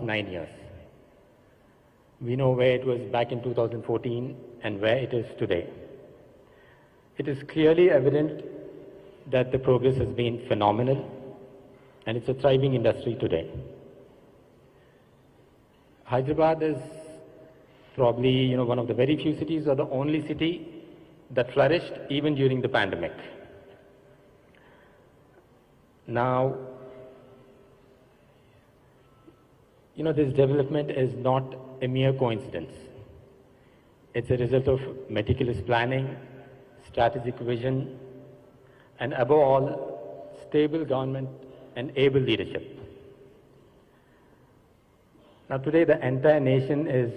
9 years. We know where it was back in 2014 and where it is today. It is clearly evident that the progress has been phenomenal, and it's a thriving industry today. Hyderabad is probably, one of the very few cities, or the only city that flourished even during the pandemic. Now, this development is not a mere coincidence. It's a result of meticulous planning, strategic vision, and above all, stable government and able leadership. Now today, the entire nation is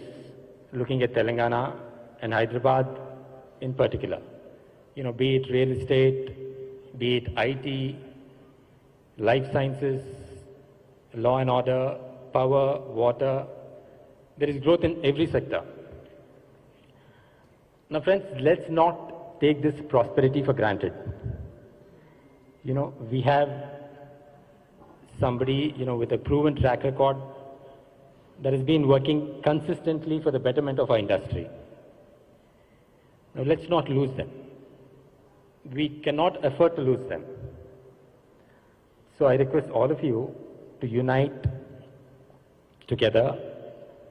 looking at Telangana and Hyderabad in particular. Be it real estate, be it IT, life sciences, law and order, power, water. There is growth in every sector. Now friends, let's not take this prosperity for granted. We have somebody, with a proven track record that has been working consistently for the betterment of our industry. Now let's not lose them. We cannot afford to lose them. So I request all of you to unite together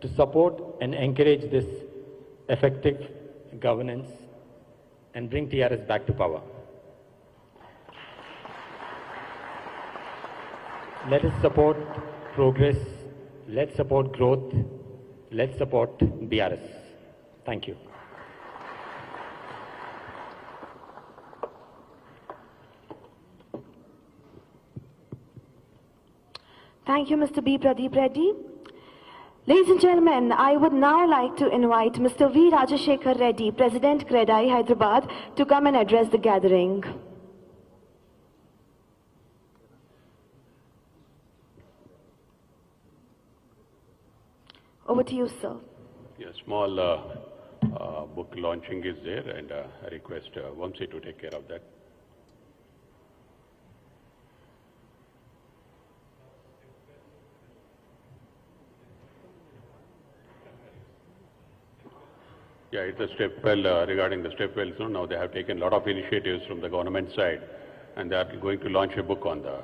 to support and encourage this effective governance and bring TRS back to power. Let us support progress, let's support growth, let's support BRS. Thank you. Thank you, Mr. B. Pradeep Reddy. Ladies and gentlemen, I would now like to invite Mr. V. Rajashekhar Reddy, President CREDAI, Hyderabad, to come and address the gathering. Over to you, sir. Yeah, small book launching is there, and I request Vamsi to take care of that. Yeah, it's a step well regarding the step wells. Now they have taken a lot of initiatives from the government side, and they are going to launch a book on the.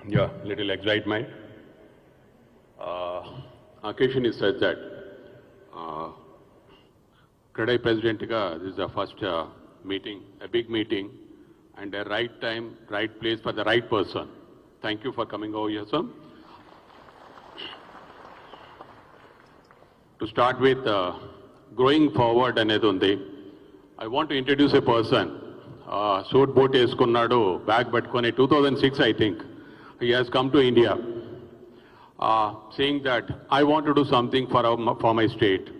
Yeah, little excitement. Occasion is such that CREDAI President this is the first meeting, a big meeting, and a right time, right place for the right person. Thank you for coming over here, sir. To start with, growing forward anedundi, I want to introduce a person. Suit boat eskunnadu, bag pattukoni 2006, I think. He has come to India, saying that I want to do something for my state.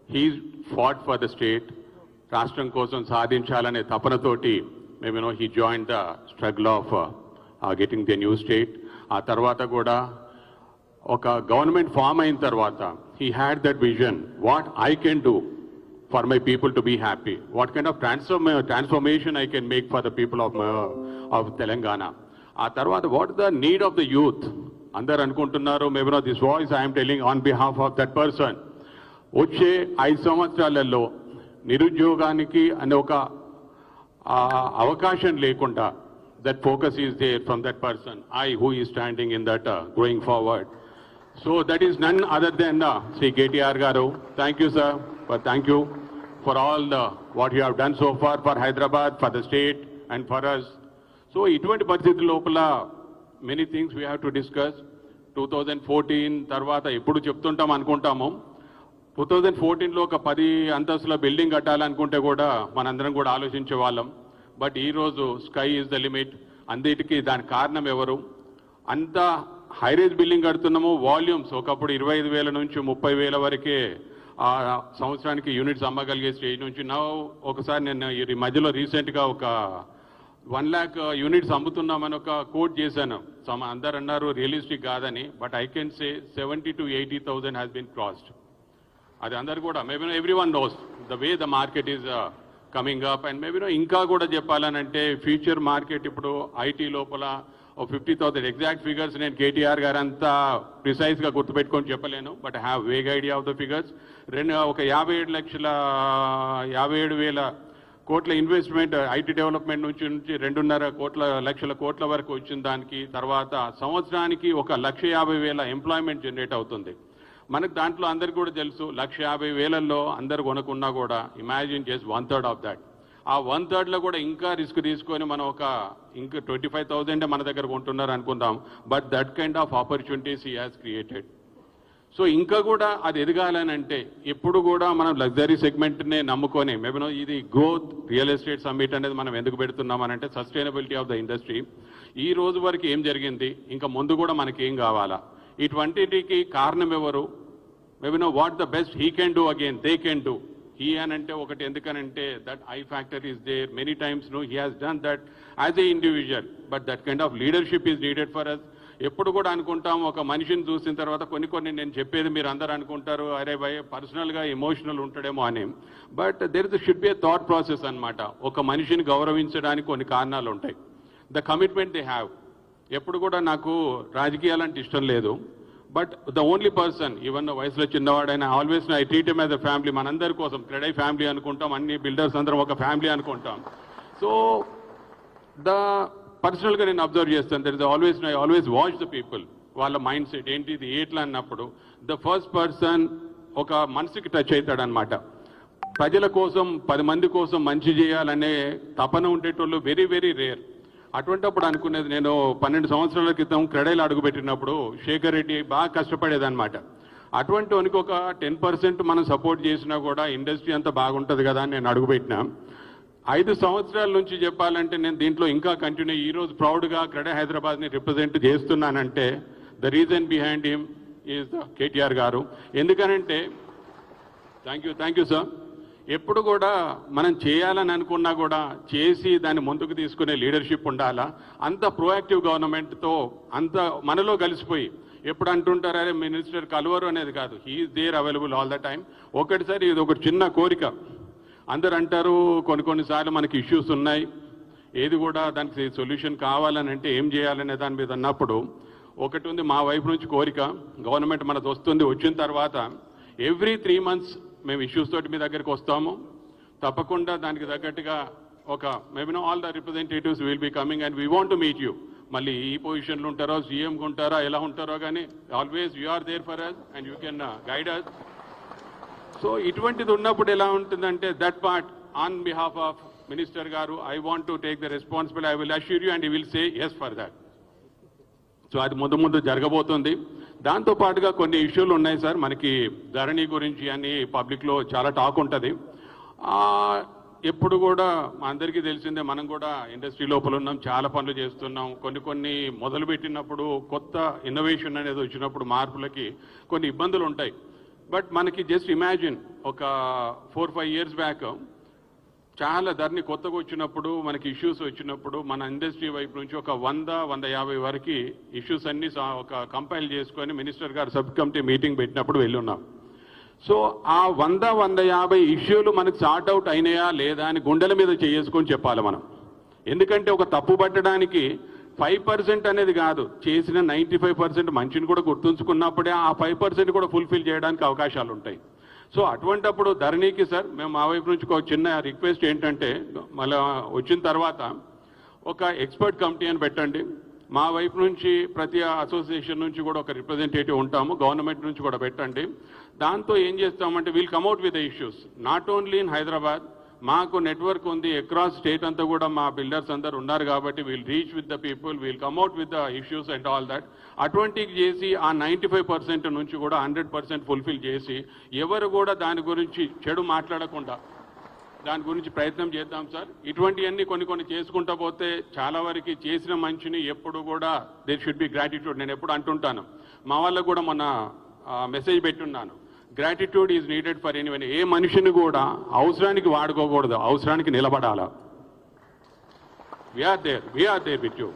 He fought for the state. Rashtam kosam sadhinchalane tapanatoti, maybe he joined the struggle of getting the new state. Tarvata kuda oka government form ayin tarvata, he had that vision, what I can do for my people to be happy, what kind of transformation I can make for the people of Telangana. What is the need of the youth? Andar anukuntunnaru, maybe this voice I am telling on behalf of that person. Uche 5 సంవత్సరాలలో నిరుద్యోగానికి అనే ఒక avakasham lekunda, that focus is there from that person, who is standing in that going forward. So that is none other than Sri KTR garu. Thank you, sir. Thank you for all what you have done so far for Hyderabad, for the state and for us. So itvanti paristhiti lopala many things we have to discuss. 2014 తర్వాత ఎప్పుడు చెప్తుంటాం అనుకుంటాము. 2014లో ఒక 10 అంతస్తుల building కట్టాలనుకుంటే కూడా మనందరం కూడా ఆలోచించే వాళ్ళం. బట్ ఈరోజు స్కై ఈజ్ ద లిమిట్. అన్నిటికీ దానికి కారణం ఎవరు? అంత హైరేజ్ బిల్డింగ్ కడుతున్నాము. వాల్యూమ్స్ ఒకప్పుడు 25,000 నుంచి 30,000 వరకే సంవత్సరానికి యూనిట్స్ అమ్మగలిగే స్టేజ్ నుంచి ఒకసారి నేను ఈ మధ్యలో రీసెంట్గా ఒక 1 lakh యూనిట్స్ అమ్ముతున్నామని ఒక కోట్ చేశాను. అందరు అన్నారు రియలిస్టిక్ కాదని. But I can say 70,000 to 80,000 has been crossed. అది అందరు కూడా maybe everyone knows the way the market is coming up. And maybe ఇంకా కూడా చెప్పాలనంటే ఫ్యూచర్ మార్కెట్ ఇప్పుడు ఐటీ లోపల 50,000 ఎగ్జాక్ట్ ఫిగర్స్ నేను కేటీఆర్ గారు అంతా ప్రిసైజ్గా గుర్తుపెట్టుకొని చెప్పలేను. But I have vague idea of the figures. ఒక 57,000 కోట్ల ఇన్వెస్ట్మెంట్ ఐటీ డెవలప్మెంట్ నుంచి 2.5 లక్షల కోట్ల వరకు వచ్చిన దానికి తర్వాత సంవత్సరానికి 1,50,000 ఎంప్లాయ్మెంట్ జనరేట్ అవుతుంది. మనకు దాంట్లో అందరికి కూడా తెలుసు 1,50,000లో అందరు కొనుక్కున్నా కూడా ఇమాజిన్ చేసి 1/3 ఆఫ్ దాట్. ఆ 1/3లో కూడా ఇంకా రిస్క్ తీసుకొని మనం ఇంకా 25,000 మన దగ్గర కొంటున్నారు అనుకుందాం. But that kind of opportunities he has created. So ఇంకా కూడా అది ఎదగాలనంటే ఎప్పుడు కూడా మనం లగ్జరీ సెగ్మెంట్నే నమ్ముకొని మేబీ ఇది గ్రోత్ రియల్ ఎస్టేట్ సమ్మిట్ అనేది మనం ఎందుకు పెడుతున్నామనంటే సస్టైనబిలిటీ ఆఫ్ ద ఇండస్ట్రీ. ఈ రోజు వరకు ఏం జరిగింది, ఇంకా ముందు కూడా మనకి ఏం కావాలా, ఇటువంటికి కారణం ఎవరు? Maybe what the best he can do again they can do. He అనంటే ఒకటి ఎందుకనంటే that I factor is there. Many times he has done that as a individual. But that kind of leadership is needed for us. ఎప్పుడు కూడా అనుకుంటాం ఒక మనిషిని చూసిన తర్వాత కొన్ని నేను చెప్పేది మీరు అందరూ అనుకుంటారు అరే భయ్ పర్సనల్గా ఎమోషనల్ ఉంటాడేమో అని. But there should be a thought process అనమాట. ఒక మనిషిని గౌరవించడానికి కొన్ని కారణాలు ఉంటాయి. The commitment they have. ఎప్పుడు కూడా నాకు రాజకీయాలంటే ఇష్టం లేదు. But the only person even వయసులో చిన్నవాడైనా always I treat him as a family. మనందరి కోసం క్రెడై ఫ్యామిలీ అనుకుంటాం, అన్ని బిల్డర్స్ అందరం ఒక ఫ్యామిలీ అనుకుంటాం. సో పర్సనల్గా నేను అబ్జర్వ్ చేస్తాను. There is I always watch the people. వాళ్ళ మైండ్ సెట్ ఏంటిది ఎట్లా అన్నప్పుడు ద ఫస్ట్ పర్సన్ ఒక మనసుకి టచ్ అవుతాడనమాట. ప్రజల కోసం 10 మంది కోసం మంచి చేయాలనే తపన ఉండేటోళ్ళు వెరీ వెరీ రేర్. అటువంటిప్పుడు అనుకునేది నేను 12 సంవత్సరాల క్రితం క్రెడైలు అడుగుపెట్టినప్పుడు శేఖర్ రెడ్డి బాగా కష్టపడేదన్నమాట. అటువంటి వానికి ఒక 10% మనం సపోర్ట్ చేసినా కూడా ఇండస్ట్రీ అంతా బాగుంటుంది కదా అని నేను అడుగుపెట్టినా. 5 సంవత్సరాల నుంచి చెప్పాలంటే నేను దీంట్లో ఇంకా కంటిన్యూ. ఈరోజు ప్రౌడ్గా క్రెడై హైదరాబాద్ని రిప్రజెంట్ చేస్తున్నానంటే the reason behind him is the KTR గారు. ఎందుకనంటే థ్యాంక్ యూ సార్. ఎప్పుడు కూడా మనం చేయాలని అనుకున్నా కూడా చేసి దాన్ని ముందుకు తీసుకునే లీడర్షిప్ ఉండాలా. అంత ప్రోయాక్టివ్ గవర్నమెంట్తో అంత మనలో కలిసిపోయి ఎప్పుడు అంటుంటారు అరే మినిస్టర్ కలవరు అనేది కాదు. He is there available all the time. ఒకటిసారి ఇది ఒక చిన్న కోరిక. అందరు అంటారు కొన్నిసార్లు మనకి ఇష్యూస్ ఉన్నాయి, ఏది కూడా దానికి సొల్యూషన్ కావాలని అంటే ఏం చేయాలనే దాని మీద అన్నప్పుడు ఒకటి ఉంది మా వైపు నుంచి కోరిక. గవర్నమెంట్ మనకు వచ్చిన తర్వాత ఎవ్రీ 3 months మేము ఇష్యూస్ తోటి మీ దగ్గరికి వస్తాము. తప్పకుండా దానికి తగ్గట్టుగా ఒక maybe all the representatives will be coming and we want to meet you. మళ్ళీ ఈ పొజిషన్లో ఉంటారో సీఎంగా ఉంటారో ఎలా ఉంటారో కానీ always you are there for us and you can guide us. So ఇటువంటిది ఉన్నప్పుడు ఎలా ఉంటుందంటే that part on behalf of minister గారు I want to take the responsibility. I will assure you and you will say yes for that. So అది ముందు జరగబోతుంది. దాంతో పాటుగా కొన్ని ఇష్యూలు ఉన్నాయి సార్. మనకి ధరణి గురించి అని పబ్లిక్లో చాలా టాక్ ఉంటుంది. ఎప్పుడు కూడా మా అందరికీ తెలిసిందే, మనం కూడా ఇండస్ట్రీ లోపల ఉన్నాం, చాలా పనులు చేస్తున్నాం. కొన్ని మొదలుపెట్టినప్పుడు కొత్త ఇన్నోవేషన్ అనేది వచ్చినప్పుడు మార్పులకి కొన్ని ఇబ్బందులు ఉంటాయి. బట్ మనకి జస్ట్ ఇమాజిన్ ఒక 4-5 years బ్యాక్ చాలా ధరణి కొత్తగా వచ్చినప్పుడు మనకి ఇష్యూస్ వచ్చినప్పుడు మన ఇండస్ట్రీ వైపు నుంచి ఒక 100-150 వరకు ఇష్యూస్ అన్ని ఒక కంపైల్ చేసుకొని మినిస్టర్ గారు సబ్ కమిటీ మీటింగ్ పెట్టినప్పుడు వెళ్ళున్నాం. సో ఆ 100-150 ఇష్యూలు మనకు సార్ట్ అవుట్ అయినాయా లేదా అని గుండెల మీద చేసుకొని చెప్పాలి మనం. ఎందుకంటే ఒక తప్పు పట్టడానికి 5% అనేది కాదు, చేసిన 95% మంచిని కూడా గుర్తుంచుకున్నప్పుడే ఆ 5% కూడా ఫుల్ఫిల్ చేయడానికి అవకాశాలు ఉంటాయి. సో అటువంటప్పుడు ధరణికి సార్ మేము మా వైపు నుంచి ఒక చిన్న రిక్వెస్ట్ ఏంటంటే మళ్ళీ వచ్చిన తర్వాత ఒక ఎక్స్పర్ట్ కమిటీ అని పెట్టండి. మా వైపు నుంచి ప్రతి అసోసియేషన్ నుంచి కూడా ఒక రిప్రజెంటేటివ్ ఉంటాము, గవర్నమెంట్ నుంచి కూడా పెట్టండి. దాంతో ఏం చేస్తామంటే we'll come out with the issues not only in Hyderabad. మాకు నెట్వర్క్ ఉంది అక్రాస్ స్టేట్ అంతా కూడా, మా బిల్డర్స్ అందరు ఉన్నారు కాబట్టి we'll reach with the people, we'll come out with the issues and all that. అటువంటివి చేసి ఆ 95% నుంచి కూడా 100% ఫుల్ఫిల్ చేసి ఎవరు కూడా దాని గురించి చెడు మాట్లాడకుండా దాని గురించి ప్రయత్నం చేద్దాం సార్. ఇటువంటివన్నీ కొన్ని చేసుకుంటా పోతే చాలా వరకు చేసిన మంచిని ఎప్పుడు కూడా దేర్ షుడ్ బి గ్రాటిట్యూడ్. నేను ఎప్పుడు అంటుంటాను, మా వాళ్ళకు కూడా మొన్న మెసేజ్ పెట్టున్నాను, gratitude is needed for anyone. ఏ మనిషిని కూడా అవసరానికి వాడుకోకూడదు, అవసరానికి నిలబడాలా. We are there with you.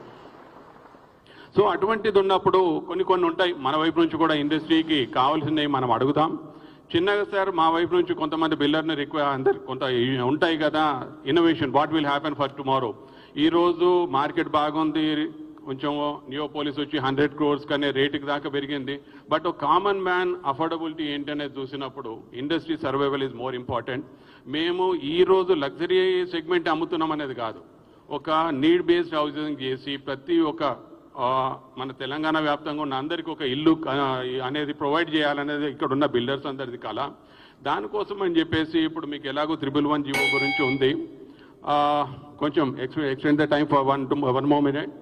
So అటువంటిది ఉన్నప్పుడు కొన్ని ఉంటాయి మన వైపు నుంచి కూడా ఇండస్ట్రీకి కావాల్సినవి మనం అడుగుతాం. చిన్నగా సార్ మా వైపు నుంచి కొంతమంది బిల్డర్ని అందరు కొంత ఉంటాయి కదా, innovation what will happen for tomorrow. ఈరోజు మార్కెట్ బాగుంది, కొంచెం నియోపోలిస్ వచ్చి 100 crores కనే రేటుకి దాకా పెరిగింది. బట్ ఒక కామన్ మ్యాన్ అఫోర్డబిలిటీ ఏంటనేది చూసినప్పుడు industry survival is more important. మేము ఈరోజు లగ్జరీ సెగ్మెంట్ అమ్ముతున్నాం అనేది కాదు, ఒక నీడ్ బేస్డ్ హౌసింగ్ చేసి ప్రతి ఒక్క మన తెలంగాణ వ్యాప్తంగా ఉన్న అందరికీ ఒక ఇల్లు అనేది ప్రొవైడ్ చేయాలనేది ఇక్కడ ఉన్న బిల్డర్స్ అందరిది కళ. దానికోసం అని చెప్పేసి ఇప్పుడు మీకు ఎలాగో 111 జీవో గురించి ఉంది, కొంచెం extend the time for one more minute.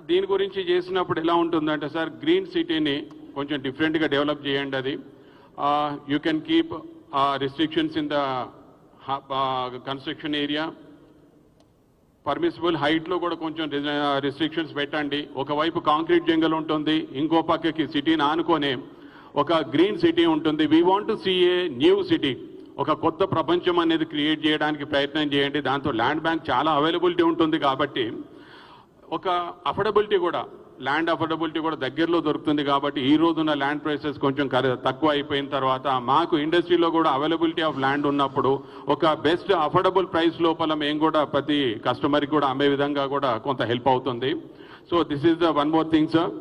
దీని గురించి చేసినప్పుడు ఎలా ఉంటుందంటే సార్, గ్రీన్ సిటీని కొంచెం డిఫరెంట్గా డెవలప్ చేయండి. అది you can keep restrictions in the construction area, permissible హైట్లో కూడా కొంచెం రిస్ట్రిక్షన్స్ పెట్టండి. ఒకవైపు కాంక్రీట్ జంగల్ ఉంటుంది, ఇంకో పక్కకి సిటీని ఆనుకొనే ఒక గ్రీన్ సిటీ ఉంటుంది. We want to see a new city, ఒక కొత్త ప్రపంచం అనేది క్రియేట్ చేయడానికి ప్రయత్నం చేయండి. దాంతో ల్యాండ్ బ్యాంక్ చాలా అవైలబిలిటీ ఉంటుంది కాబట్టి ఒక అఫోర్డబిలిటీ కూడా, ల్యాండ్ అఫోర్డబిలిటీ కూడా దగ్గరలో దొరుకుతుంది కాబట్టి ఈ రోజున్న ల్యాండ్ ప్రైసెస్ కొంచెం తక్కువ అయిపోయిన తర్వాత మాకు ఇండస్ట్రీలో కూడా అవైలబిలిటీ ఆఫ్ ల్యాండ్ ఉన్నప్పుడు ఒక బెస్ట్ అఫోర్డబుల్ ప్రైస్ లోపల మేము కూడా ప్రతి కస్టమర్కి కూడా అమ్మే విధంగా కూడా కొంత హెల్ప్ అవుతుంది. So this is the one more thing sir.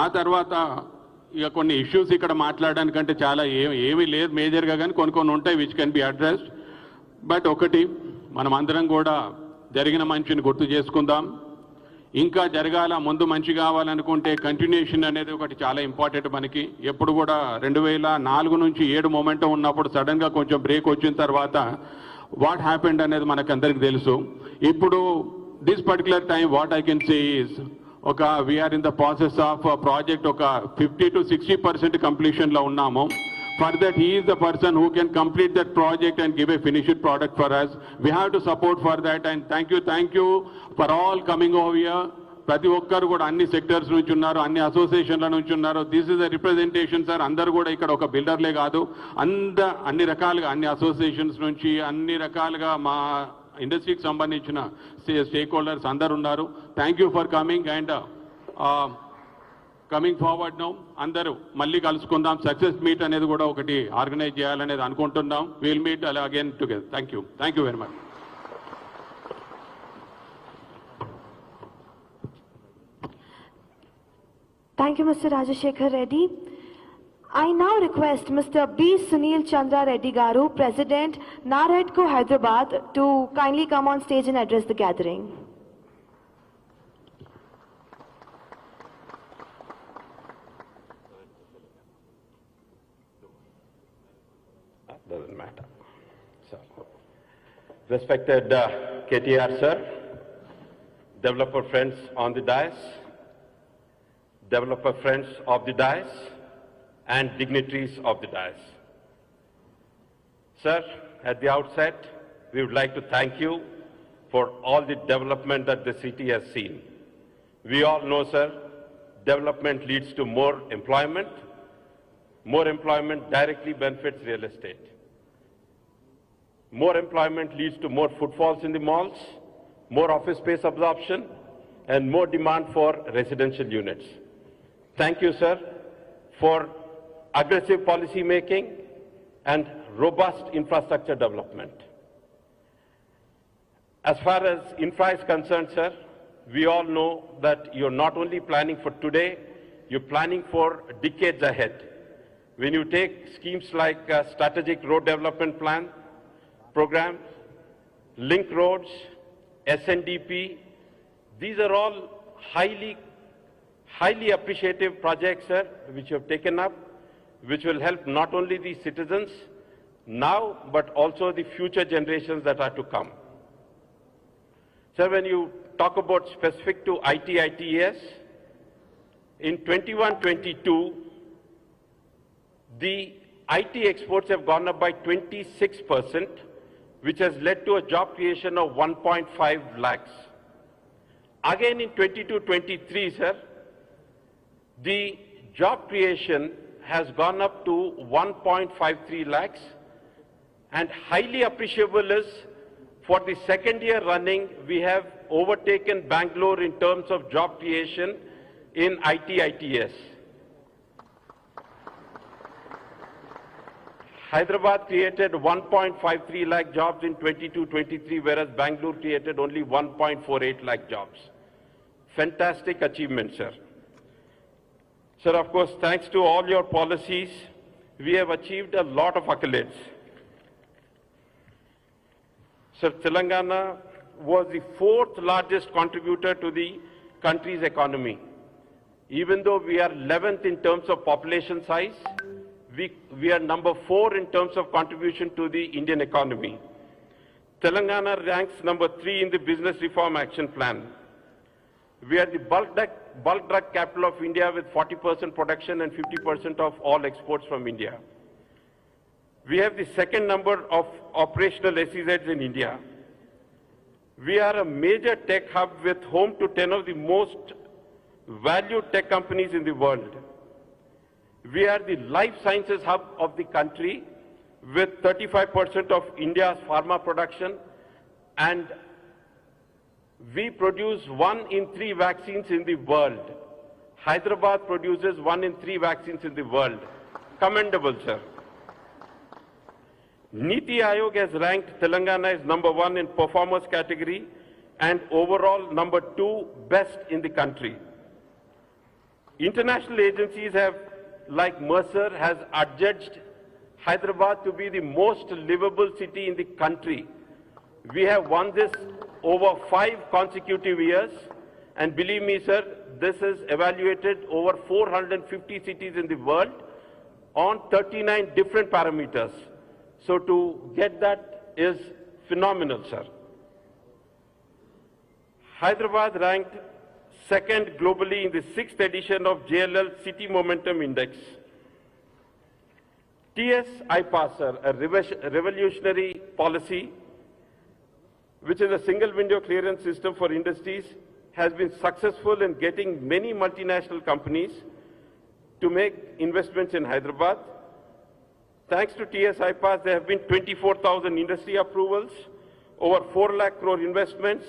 ఆ తర్వాత ఇక కొన్ని ఇష్యూస్ ఇక్కడ మాట్లాడడానికంటే చాలా ఏమీ లేదు మేజర్గా, కానీ కొన్ని ఉంటాయి which can be addressed. But ఒకటి, మనం అందరం కూడా జరిగిన మంచిని గుర్తు చేసుకుందాం. ఇంకా జరగాల, ముందు మంచి కావాలనుకుంటే కంటిన్యూషన్ అనేది ఒకటి చాలా ఇంపార్టెంట్ మనకి. ఎప్పుడు కూడా 2004 నుంచి 7 మొమెంటం ఉన్నప్పుడు సడన్గా కొంచెం బ్రేక్ వచ్చిన తర్వాత వాట్ హ్యాపెండ్ అనేది మనకు అందరికి తెలుసు. ఇప్పుడు this particular time what I can say is ఒక we are in the process of project ఒక 50 to 60% కంప్లీషన్లో ఉన్నాము. For that, he is the person who can complete that project and give a finished product for us. We have to support for that, and thank you for all coming over here. ప్రతి ఒక్కరు కూడా అన్ని sectors నుంచి ఉన్నారు, అన్ని అసోసియేషన్ల నుంచి ఉన్నారు. This is the representation sir. అందరూ కూడా ఇక్కడ ఒక బిల్డర్లే కాదు, అన్ని రకాలుగా అన్ని అసోసియేషన్స్ నుంచి అన్ని రకాలుగా మా ఇండస్ట్రీకి సంబంధించిన స్టేక్ హోల్డర్స్ అందరు ఉన్నారు. Thank you for coming and coming forward now. అందరూ మళ్ళీ కలుసుకుందాం. సక్సెస్ మీట్ అనేది కూడా ఒకటి ఆర్గనైజ్ చేయాలనేది అనుకుంటున్నాం. Will meet again together. Thank you very much. Thank you, Mr. Rajashekhar Reddy. I now request Mr. B. Sunil Chandra Reddy Garu, President, Naredco, Hyderabad, to kindly come on stage and address the gathering. Doesn't matter. So, respected KTR sir, developer friends on the dais, developer friends of the dais, and dignitaries of the dais. Sir, at the outset, we would like to thank you for all the development that the city has seen. We all know, sir, development leads to more employment. More employment directly benefits real estate. More employment leads to more footfalls in the malls, more office space absorption, and more demand for residential units. Thank you, sir, for aggressive policy making and robust infrastructure development. As far as infra is concerned, sir, we all know that you're not only planning for today, you're planning for decades ahead. When you take schemes like Strategic Road Development Plan, Program, Link Roads, SNDP, these are all highly appreciative projects, sir, which you have taken up, which will help not only the citizens now, but also the future generations that are to come. Sir, when you talk about specific to ITES, in 21-22, the IT exports have gone up by 26%, which has led to a job creation of 1.5 lakhs. Again in 22-23, sir, the job creation has gone up to 1.53 lakhs, and highly appreciable is for the second year running, we have overtaken Bangalore in terms of job creation in ITES. Hyderabad created 1.53 lakh jobs in 22-23, whereas Bangalore created only 1.48 lakh jobs. Fantastic achievement, sir. Sir, of course, thanks to all your policies, we have achieved a lot of accolades. Sir, Telangana was the 4th largest contributor to the country's economy. Even though we are 11th in terms of population size, we are number 4 in terms of contribution to the Indian economy. Telangana ranks number 3 in the Business Reform Action Plan. We are the bulk drug capital of India with 40% production and 50% of all exports from India. We have the 2nd number of operational SEZs in India. We are a major tech hub with home to 10 of the most valued tech companies in the world. We are the life sciences hub of the country with 35% of India's pharma production, and we produce 1 in 3 vaccines in the world. Hyderabad produces 1 in 3 vaccines in the world. Commendable, sir. Niti Aayog has ranked Telangana as number 1 in performance category and overall number 2 best in the country. International agencies have, like Mercer, has adjudged Hyderabad to be the most livable city in the country. We have won this over 5 consecutive years, and believe me, sir, this is evaluated over 450 cities in the world on 39 different parameters. So to get that is phenomenal, sir. Hyderabad ranked 2nd globally in the 6th edition of JLL City Momentum Index. TS iPass, sir, a revolutionary policy, which is a single window clearance system for industries, has been successful in getting many multinational companies to make investments in Hyderabad. Thanks to TS iPass, there have been 24,000 industry approvals, over 4 lakh crore investments,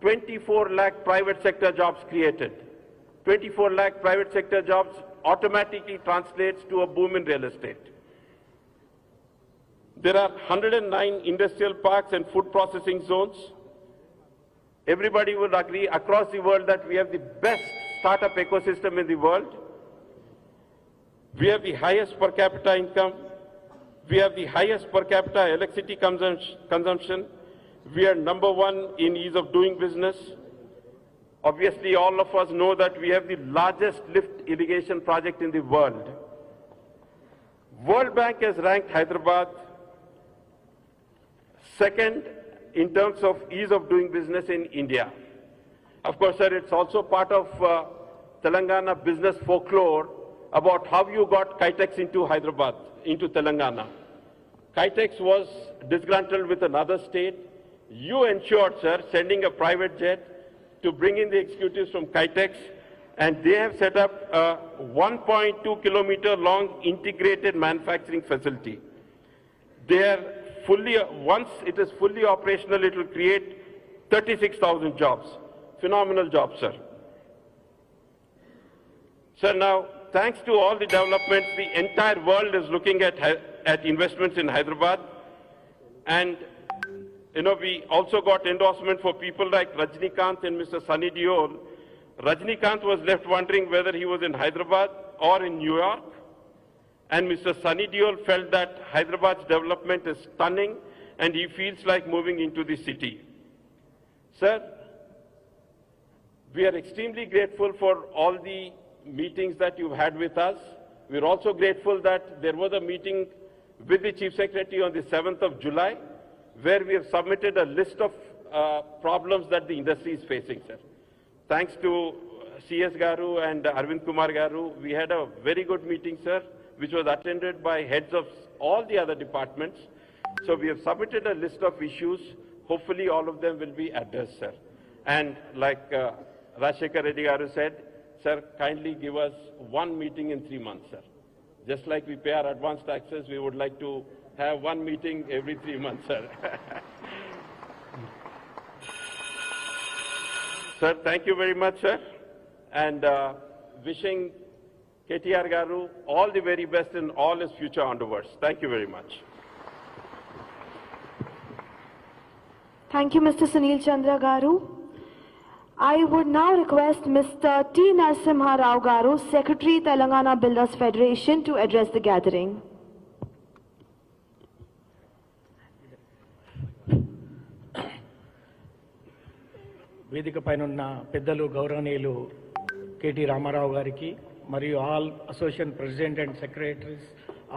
24 lakh private sector jobs created. 24 lakh private sector jobs automatically translates to a boom in real estate. There are 109 industrial parks and food processing zones. Everybody would agree across the world that we have the best startup ecosystem in the world. We have the highest per capita income. We have the highest per capita electricity consumption. We are number 1 in ease of doing business. Obviously, all of us know that we have the largest lift irrigation project in the world. World Bank has ranked Hyderabad 2nd in terms of ease of doing business in India. Of course, sir, it's also part of Telangana business folklore about how you got Kitex into Hyderabad, into Telangana. Kitex was disgruntled with another state. You ensured, sir, sending a private jet to bring in the executives from Kitex, and they have set up a 1.2 kilometer long integrated manufacturing facility. They are fully, once it is fully operational, it will create 36,000 jobs. Phenomenal job, sir. Sir, now, thanks to all the developments, the entire world is looking at investments in Hyderabad. And, you know, we also got endorsement for people like Rajnikant and Mr. Sunny Deol. Rajnikant was left wondering whether he was in Hyderabad or in New York. And Mr. Sunny Deol felt that Hyderabad's development is stunning and he feels like moving into the city. Sir, we are extremely grateful for all the meetings that you've had with us. We're also grateful that there was a meeting with the Chief Secretary on the 7th of July, where we have submitted a list of problems that the industry is facing, sir. Thanks to CS Garu and Arvind Kumar Garu, we had a very good meeting, sir, which was attended by heads of all the other departments. So we have submitted a list of issues. Hopefully all of them will be addressed, sir. And like Rajshekar Reddy Garu said, sir, kindly give us one meeting in 3 months, sir. Just like we pay our advance taxes, we would like to have one meeting every 3 months, sir. Sir, thank you very much, sir. And wishing KTR Garu all the very best in all his future endeavors. Thank you very much. Thank you, Mr. Sunil Chandra Garu. I would now request Mr. T. Narasimha Rao Garu, Secretary, Telangana Builders Federation, to address the gathering. వేదిక పైన ఉన్న పెద్దలు గౌరవనీయులు KT Ramarao గారికి మరియు all association president and secretaries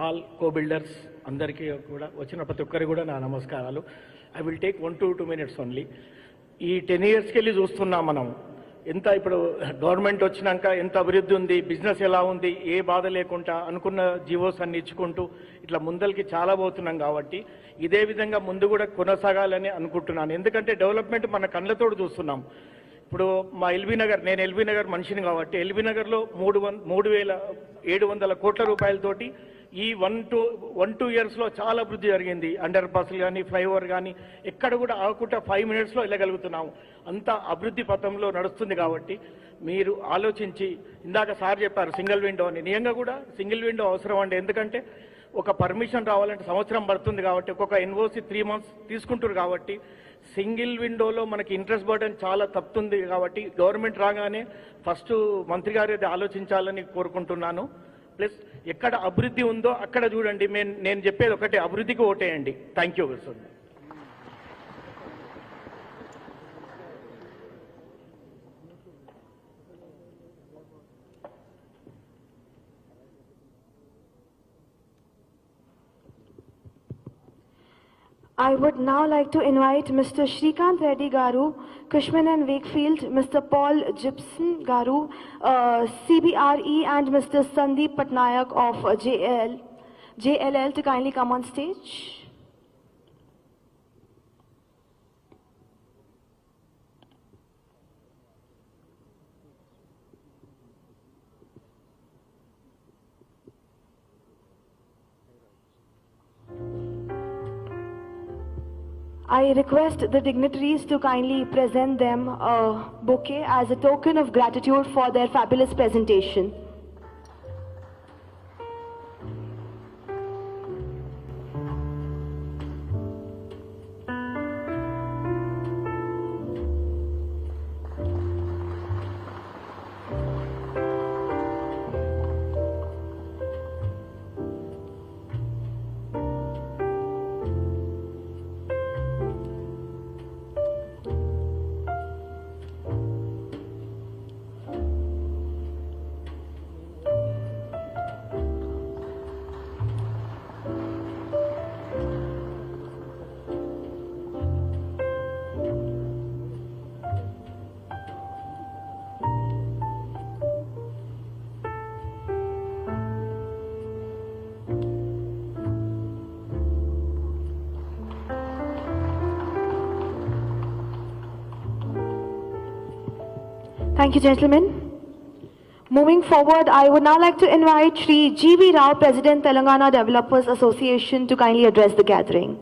all co builders అందరికీ కూడా వచ్చిన ప్రతి ఒక్కరికి కూడా నా నమస్కారాలు. I will take 1 to 2 minutes only. ఈ 10 yearsకి వెళ్ళి చూస్తున్నాం మనం ఎంత ఇప్పుడు గవర్నమెంట్ వచ్చినాక ఎంత అభివృద్ధి ఉంది, బిజినెస్ ఎలా ఉంది, ఏ బాధ లేకుండా అనుకున్న జీవోస్ అన్ని ఇచ్చుకుంటూ ఇట్లా ముందరికి చాలా పోతున్నాం. కాబట్టి ఇదే విధంగా ముందు కూడా కొనసాగాలని అనుకుంటున్నాను. ఎందుకంటే డెవలప్మెంట్ మన కళ్ళతోడు చూస్తున్నాం. ఇప్పుడు మా ఎల్బీ నగర్, నేను ఎల్బీ నగర్ మనిషిని కాబట్టి ఎల్బీ నగర్లో 3,700 కోట్ల రూపాయలతోటి ఈ 1-2 yearsలో చాలా అభివృద్ధి జరిగింది. అండర్ పాస్లు కానీ, ఫ్లైఓవర్ కానీ ఎక్కడ కూడా ఆగకుండా 5 minutesలో వెళ్ళగలుగుతున్నాము. అంత అభివృద్ధి పథంలో నడుస్తుంది. కాబట్టి మీరు ఆలోచించి, ఇందాక సార్ చెప్పారు సింగిల్ విండో అని, నిజంగా కూడా సింగిల్ విండో అవసరం అండి. ఎందుకంటే ఒక పర్మిషన్ రావాలంటే సంవత్సరం పడుతుంది. కాబట్టి ఒక్కొక్క ఎన్ఓసి 3 months తీసుకుంటారు. కాబట్టి సింగిల్ విండోలో మనకి ఇంట్రెస్ట్ బర్డెన్ చాలా తప్పుతుంది. కాబట్టి గవర్నమెంట్ రాగానే ఫస్ట్ మంత్రి గారు అది ఆలోచించాలని కోరుకుంటున్నాను. ప్లస్ ఎక్కడ అభివృద్ధి ఉందో అక్కడ చూడండి. నేను చెప్పేది ఒకటే, అభివృద్ధికి ఓటేయండి. Thank you sir. I would now like to invite Mr. Srikant Reddy Garu, Cushman and Wakefield, Mr. Paul Gibson Garu, CBRE, and Mr. Sandeep Patnaik of JLL to kindly come on stage. I request the dignitaries to kindly present them a bouquet as a token of gratitude for their fabulous presentation. Thank you, gentlemen. Moving forward, I would now like to invite Shri G.V. Rao, President, Telangana Developers Association, to kindly address the gathering.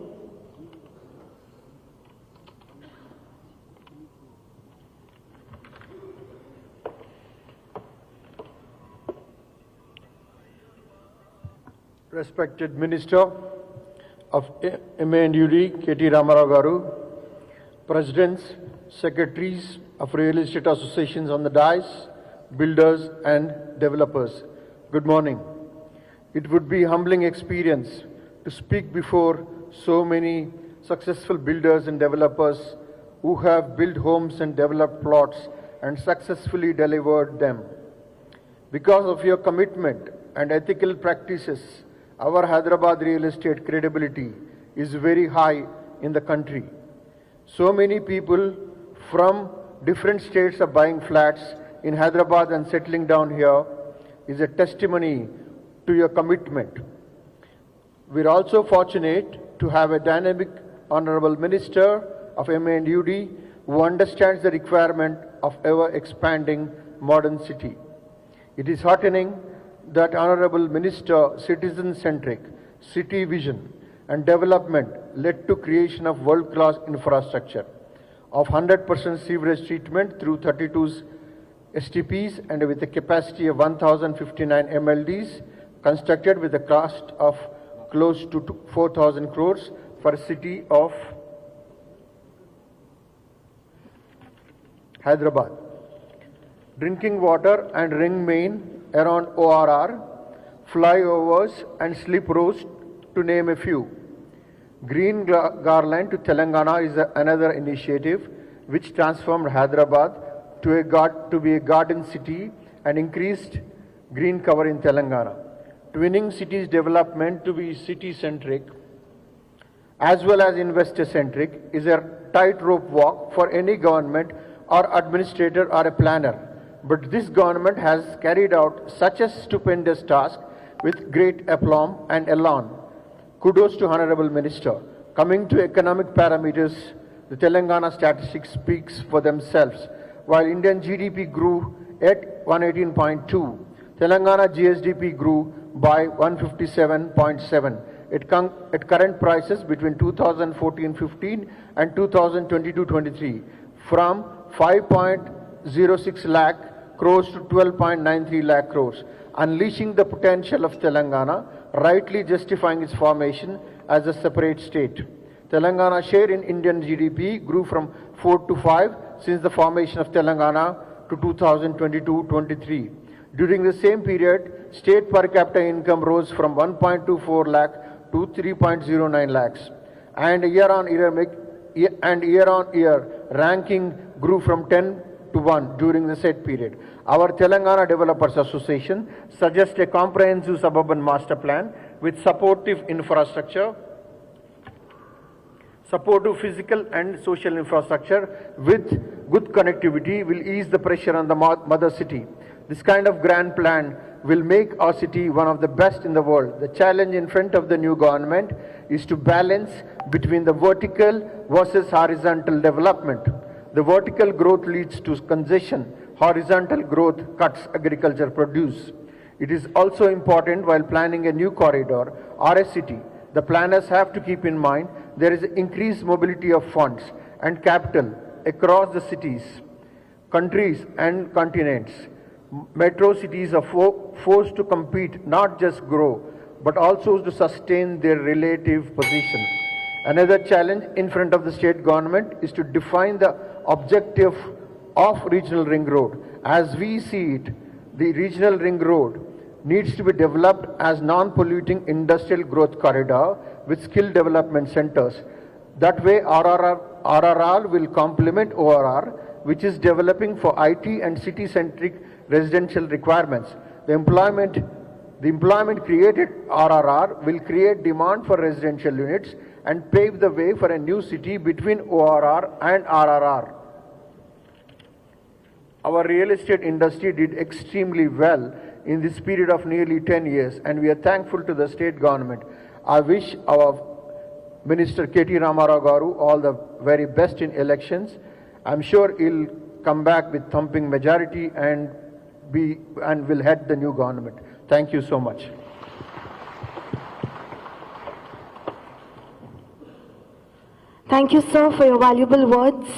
Respected Minister of MA&UD, KT Ramarao Garu, Presidents, Secretaries of Real Estate Associations on the dais, builders and developers. Good morning. It would be a humbling experience to speak before so many successful builders and developers who have built homes and developed plots and successfully delivered them. Because of your commitment and ethical practices, our Hyderabad real estate credibility is very high in the country. So many people from different states are buying flats in Hyderabad and settling down here is a testimony to your commitment. We're also fortunate to have a dynamic Honorable Minister of MA&UD who understands the requirement of ever-expanding modern city. It is heartening that Honorable Minister citizen-centric city vision and development led to creation of world-class infrastructure of 100% sewerage treatment through 32 STPs and with a capacity of 1,059 MLDs constructed with a cost of close to 4,000 crores for a city of Hyderabad. Drinking water and ring main around ORR, flyovers and slip roads to name a few. Green Garland to Telangana is another initiative which transformed Hyderabad to be a garden city and increased green cover in Telangana. Twinning cities development to be city-centric as well as investor-centric is a tightrope walk for any government or administrator or a planner. But this government has carried out such a stupendous task with great aplomb and elan. Kudos to Honorable Minister. Coming to economic parameters, the Telangana statistics speaks for themselves. While Indian GDP grew at 118.2, Telangana GSDP grew by 157.7. At current prices between 2014-15 and 2022-23, from 5.06 lakh crores to 12.93 lakh crores, unleashing the potential of Telangana, rightly justifying its formation as a separate state. Telangana share in Indian GDP grew from 4 to 5 since the formation of Telangana to 2022-23. During the same period, state per capita income rose from 1.24 lakh to 3.09 lakhs. And year on year ranking grew from 10 to 1 during the said period. Our Telangana Developers Association suggests a comprehensive suburban master plan with supportive infrastructure, supportive physical and social infrastructure with good connectivity will ease the pressure on the mother city. This kind of grand plan will make our city one of the best in the world. The challenge in front of the new government is to balance between the vertical versus horizontal development. The vertical growth leads to congestion, horizontal growth cuts agriculture produce. It is also important while planning a new corridor or a city, the planners have to keep in mind there is increased mobility of funds and capital across the cities, countries and continents. Metro cities are forced to compete, not just grow, but also to sustain their relative position. Another challenge in front of the state government is to define the objective of regional ring road. As we see it, the regional ring road needs to be developed as non-polluting industrial growth corridor with skill development centers. That way RRR will complement ORR, which is developing for IT and city-centric residential requirements. The employment created RRR will create demand for residential units and pave the way for a new city between ORR and RRR. Our real estate industry did extremely well in this period of nearly 10 years, and we are thankful to the state government. I wish our Minister KT Ramarao Garu all the very best in elections. I'm sure he'll come back with thumping majority and will head the new government. Thank you so much. Thank you, sir, for your valuable words.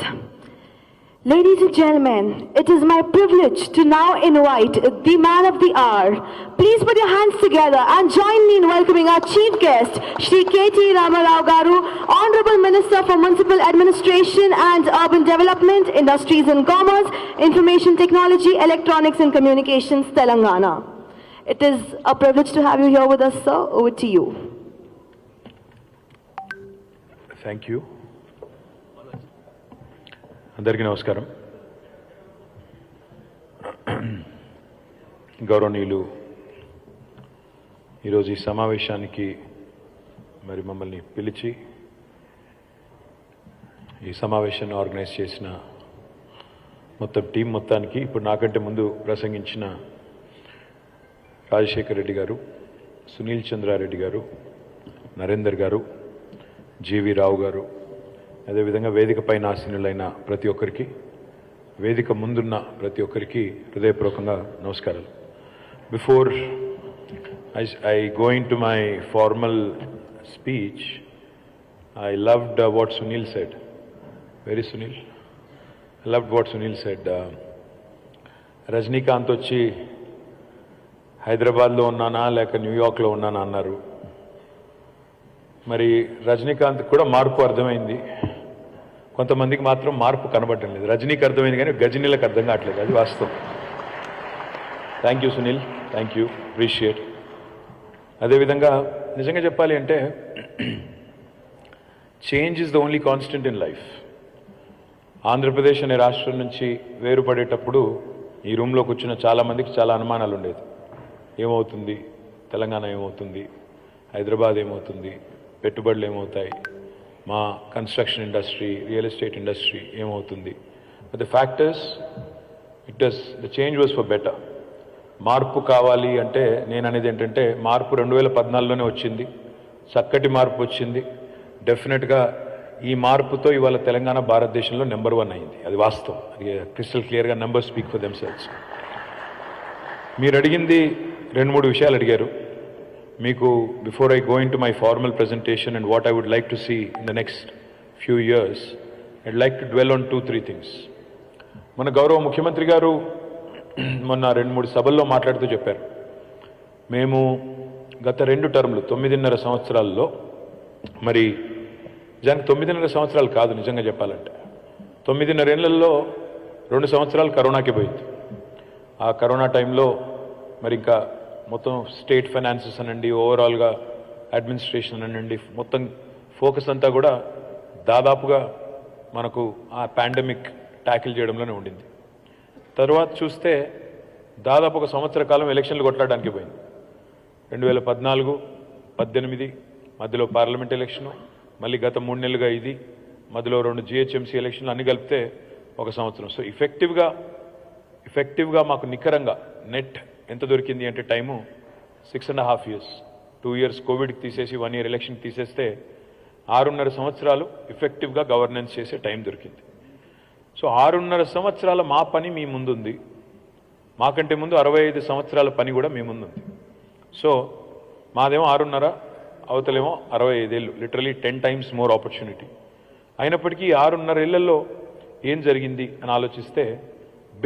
Ladies and gentlemen, it is my privilege to now invite the man of the hour. Please put your hands together and join me in welcoming our chief guest, Shri KT Ramarao Garu, Honorable Minister for Municipal Administration and Urban Development, Industries and Commerce, Information Technology, Electronics and Communications, Telangana. It is a privilege to have you here with us, sir. Over to you. Thank you. అందరికీ నమస్కారం. గౌరవనీయులు, ఈరోజు ఈ సమావేశానికి మరి మమ్మల్ని పిలిచి ఈ సమావేశాన్ని ఆర్గనైజ్ చేసిన మొత్తం టీం మొత్తానికి, ఇప్పుడు నాకంటే ముందు ప్రసంగించిన రాజశేఖర్ రెడ్డి గారు, సునీల్ చంద్రారెడ్డి గారు, నరేందర్ గారు, జీవి రావు గారు, అదేవిధంగా వేదిక పైన ఆసీనులైన ప్రతి ఒక్కరికి, వేదిక ముందున్న ప్రతి ఒక్కరికి హృదయపూర్వకంగా నమస్కారాలు. Before I go into my formal speech, I loved what Sunil said. Very Sunil? I loved what Sunil said. Rajinikanth వచ్చి హైదరాబాద్లో ఉన్నానా లేక న్యూయార్క్లో ఉన్నానా అన్నారు. మరి రజనీకాంత్ కూడా మార్పు అర్థమైంది, కొంతమందికి మాత్రం మార్పు కనబడటం లేదు. రజనీకి అర్థమైంది కానీ గజనీలకు అర్థం కావట్లేదు, అది వాస్తవం. Thank you Sunil, thank you, appreciate. అదేవిధంగా నిజంగా చెప్పాలి అంటే change is the only constant in life. Andhra Pradesh అనే రాష్ట్రం నుంచి వేరుపడేటప్పుడు ఈ రూమ్లో కూర్చున్న చాలామందికి చాలా అనుమానాలు ఉండేది. ఏమవుతుంది, తెలంగాణ ఏమవుతుంది, హైదరాబాద్ ఏమవుతుంది, పెట్టుబడులు ఏమవుతాయి, మా construction industry, real estate industry ఏమవుతుంది. But the fact is the change was for better. మార్పు కావాలి అంటే నేను అనేది ఏంటంటే, మార్పు 2014లోనే వచ్చింది, చక్కటి మార్పు వచ్చింది. డెఫినెట్గా ఈ మార్పుతో ఇవాళ తెలంగాణ భారతదేశంలో నెంబర్ 1 అయింది, అది వాస్తవం. అది క్రిస్టల్ క్లియర్గా నెంబర్ స్పీక్ ఫర్ దెమ్సెల్వ్స్. మీరు అడిగింది 2-3 విషయాలు అడిగారు. మీకు before I go into my formal presentation and what I would like to see in the next few years, I'd like to dwell on 2-3 things. మన గౌరవ ముఖ్యమంత్రి గారు మొన్న 2-3 సభల్లో మాట్లాడుతూ చెప్పారు, మేము గత 2 టర్ములు 9.5 సంవత్సరాల్లో, మరి నిజానికి 9.5 సంవత్సరాలు కాదు నిజంగా చెప్పాలంటే, 9.5 ఏళ్లలో 2 సంవత్సరాలు కరోనాకి పోయింది. ఆ కరోనా టైంలో మరి ఇంకా మొత్తం స్టేట్ ఫైనాన్సెస్ అనండి, ఓవరాల్గా అడ్మినిస్ట్రేషన్ అనండి, మొత్తం ఫోకస్ అంతా కూడా దాదాపుగా మనకు ఆ పాండమిక్ ట్యాకిల్ చేయడంలోనే ఉండింది. తర్వాత చూస్తే దాదాపు 1 సంవత్సర కాలం ఎలక్షన్లు కొట్లాడడానికి పోయింది. 2014, 18 మధ్యలో పార్లమెంట్ ఎలక్షను, మళ్ళీ గత 3 నెలలుగా ఇది, మధ్యలో 2 GHMC ఎలక్షన్లు అన్ని కలిపితే 1 సంవత్సరం. సో ఎఫెక్టివ్గా మాకు నికరంగా నెట్ ఎంత దొరికింది అంటే టైము 6.5 years. 2 years కోవిడ్కి తీసేసి 1 year ఎలక్షన్కి తీసేస్తే 6.5 సంవత్సరాలు ఎఫెక్టివ్గా గవర్నెన్స్ చేసే టైం దొరికింది. సో 6.5 సంవత్సరాల మా పని మీ ముందుంది, మాకంటే ముందు 65 సంవత్సరాల పని కూడా మీ ముందుంది. సో మాదేమో 6.5, అవతలేమో 65 ఏళ్ళు, లిటరలీ 10 times మోర్ ఆపర్చునిటీ. అయినప్పటికీ 6.5 ఏళ్లలో ఏం జరిగింది అని ఆలోచిస్తే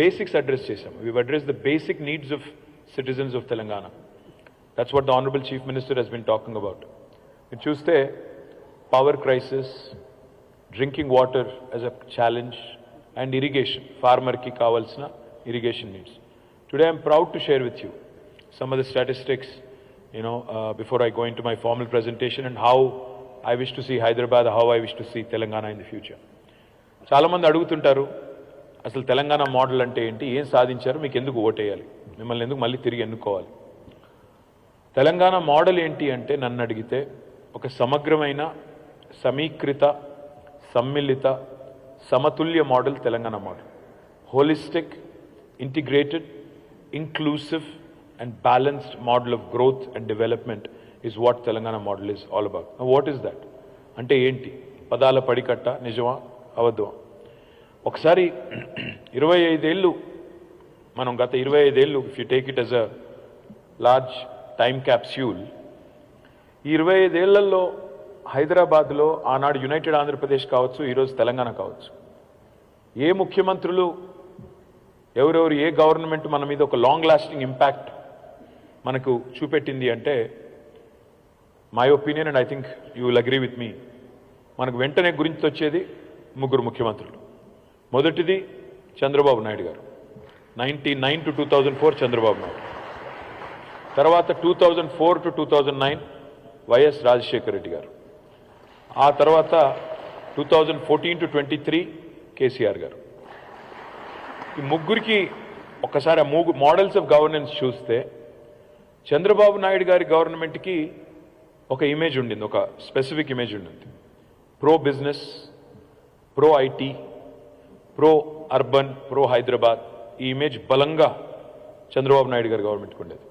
బేసిక్స్ అడ్రస్ చేశాం. We address the basic needs of citizens of Telangana. That's what the Honorable Chief Minister has been talking about. మీరు చూస్తే power crisis, drinking water as a challenge and irrigation, ఫార్మర్కి కావాల్సిన irrigation needs. Today I'm proud to share with you some of the statistics, before I go into my formal presentation and how I wish to see Hyderabad, how I wish to see Telangana in the future. చాలామంది అడుగుతుంటారు, అసలు Telangana model అంటే ఏంటి, ఏం సాధించారు, మీకు ఎందుకు ఓటేయాలి, మిమ్మల్ని ఎందుకు మళ్ళీ తిరిగి ఎన్నుకోవాలి. తెలంగాణ మోడల్ ఏంటి అంటే నన్ను అడిగితే ఒక సమగ్రమైన, సమీకృత, సమ్మిళిత, సమతుల్య model Telangana model. Holistic, integrated, inclusive and balanced model of growth and development is what Telangana model is all about. What is that అంటే ఏంటి? పదాల పడికట్ట, నిజమా అబద్ధమా? ఒకసారి 25 ఏళ్ళు, మనం గత 25 ఏళ్ళు, if you take it as a large time capsule, ఈ 25 ఏళ్లలో హైదరాబాద్లో ఆనాడు యునైటెడ్ ఆంధ్రప్రదేశ్ కావచ్చు, ఈరోజు తెలంగాణ కావచ్చు, ఏ ముఖ్యమంత్రులు, ఎవరెవరు, ఏ గవర్నమెంట్ మన మీద ఒక లాంగ్ లాస్టింగ్ ఇంపాక్ట్ మనకు చూపెట్టింది అంటే, my opinion and I think you will agree with me, మనకు వెంటనే గురించి వచ్చేది 3 ముఖ్యమంత్రులు. మొదటిది చంద్రబాబు నాయుడు గారు, 99 to 2004 చంద్రబాబు నాయుడు. తర్వాత 2004 to 2009 వైఎస్ రాజశేఖర రెడ్డి గారు, ఆ తర్వాత 2014 to 23 కేసీఆర్ గారు. ఈ ముగ్గురికి ఒకసారి ఆ మోడల్స్ ఆఫ్ గవర్నెన్స్ చూస్తే చంద్రబాబు నాయుడు గారి గవర్నమెంట్కి ఒక ఇమేజ్ ఉండింది, ఒక స్పెసిఫిక్ ఇమేజ్ ఉండింది. Pro business, pro IT, pro urban, pro Hyderabad, ఈ ఇమేజ్ బలంగా చంద్రబాబు నాయుడు గారి గవర్నమెంట్కి ఉండేది.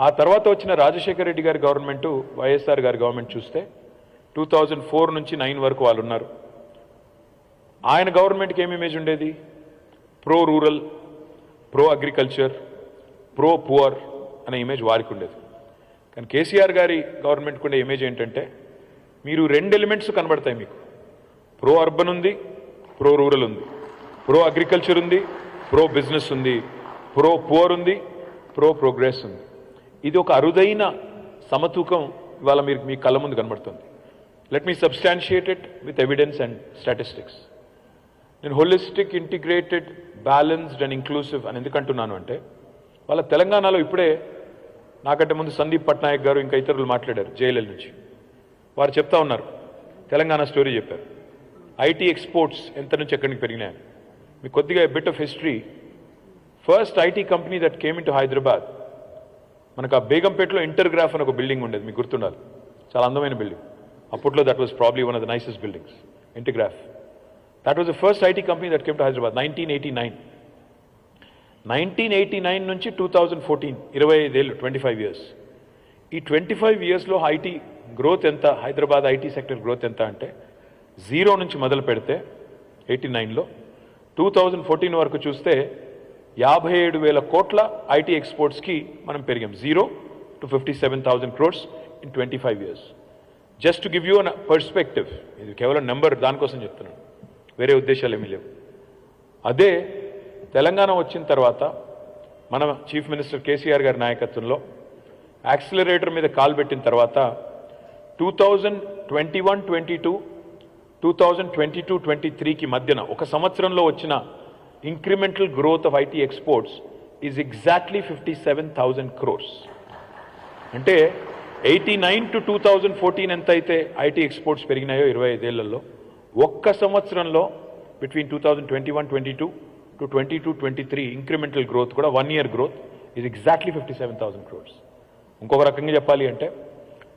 ఆ తర్వాత వచ్చిన రాజశేఖర రెడ్డి గారి గవర్నమెంటు, వైఎస్ఆర్ గారి గవర్నమెంట్ చూస్తే 2004 నుంచి 9 వరకు వాళ్ళు ఉన్నారు. ఆయన గవర్నమెంట్కి ఏమి ఇమేజ్ ఉండేది? Pro rural, pro agriculture, pro poor అనే ఇమేజ్ వారికి ఉండేది. కానీ కేసీఆర్ గారి గవర్నమెంట్కి ఉండే ఇమేజ్ ఏంటంటే, మీరు 2 ఎలిమెంట్స్ కనబడతాయి మీకు. ప్రో అర్బన్ ఉంది, ప్రో రూరల్ ఉంది, ప్రో అగ్రికల్చర్ ఉంది, ప్రో బిజినెస్ ఉంది, ప్రో పువర్ ఉంది, ప్రో ప్రోగ్రెస్ ఉంది. ఇది ఒక అరుదైన సమతూకం ఇవాళ మీరు మీ కళ్ళ ముందు కనబడుతుంది. Let me substantiate it with evidence and statistics. నేను holistic, integrated, balanced and inclusive అని ఎందుకంటున్నాను అంటే, వాళ్ళ తెలంగాణలో ఇప్పుడే నాకంటే ముందు సందీప్ పట్నాయక్ గారు ఇంకా ఇతరులు మాట్లాడారు జేఎల్ఎల్ నుంచి. వారు చెప్తా ఉన్నారు, తెలంగాణ స్టోరీ చెప్పారు. ఐటీ ఎక్స్పోర్ట్స్ ఎంత నుంచి ఎక్కడికి పెరిగినాయని. మీకు కొద్దిగా bit of history. First IT company that came in to Hyderabad, మనకు ఆ బేగంపేటలో ఇంటర్గ్రాఫ్ అని ఒక బిల్డింగ్ ఉండేది, మీకు గుర్తుండాలి, చాలా అందమైన బిల్డింగ్. అప్పట్లో that was probably one of the nicest buildings, Intergraph. That was the first IT company that came to Hyderabad, 1989. 1989 నుంచి 2014, 25 ఏళ్ళు, 25 years. ఈ 25 yearsలో ఐటీ గ్రోత్ ఎంత, హైదరాబాద్ ఐటీ సెక్టర్ గ్రోత్ ఎంత అంటే, 0 నుంచి మొదలు పెడితే 89లో 2014 వరకు చూస్తే 57,000 కోట్ల ఐటీ ఎక్స్పోర్ట్స్కి మనం పెరిగాం. 0 to 57,000 crores in 25 years. Just to give you an perspective, ఇది కేవలం నెంబర్, దానికోసం చెప్తున్నాను, వేరే ఉద్దేశాలు ఏమీ లేవు. అదే తెలంగాణ వచ్చిన తర్వాత మన చీఫ్ మినిస్టర్ కేసీఆర్ గారి నాయకత్వంలో యాక్సిలరేటర్ మీద కాలు పెట్టిన తర్వాత 2021-22, 2022-23కి మధ్యన ఒక సంవత్సరంలో వచ్చిన incremental growth of IT exports is exactly 57,000 crores. అంటే 89 to 2014 ఎంత అయితే ఐటీ ఎక్స్పోర్ట్స్ పెరిగినాయో 25 ఏళ్లలో, ఒక్క సంవత్సరంలో బిట్వీన్ 2021-22 to 22-23 ఇంక్రిమెంటల్ గ్రోత్ కూడా 1 year growth is exactly 57,000 crores. ఇంకొక రకంగా చెప్పాలి అంటే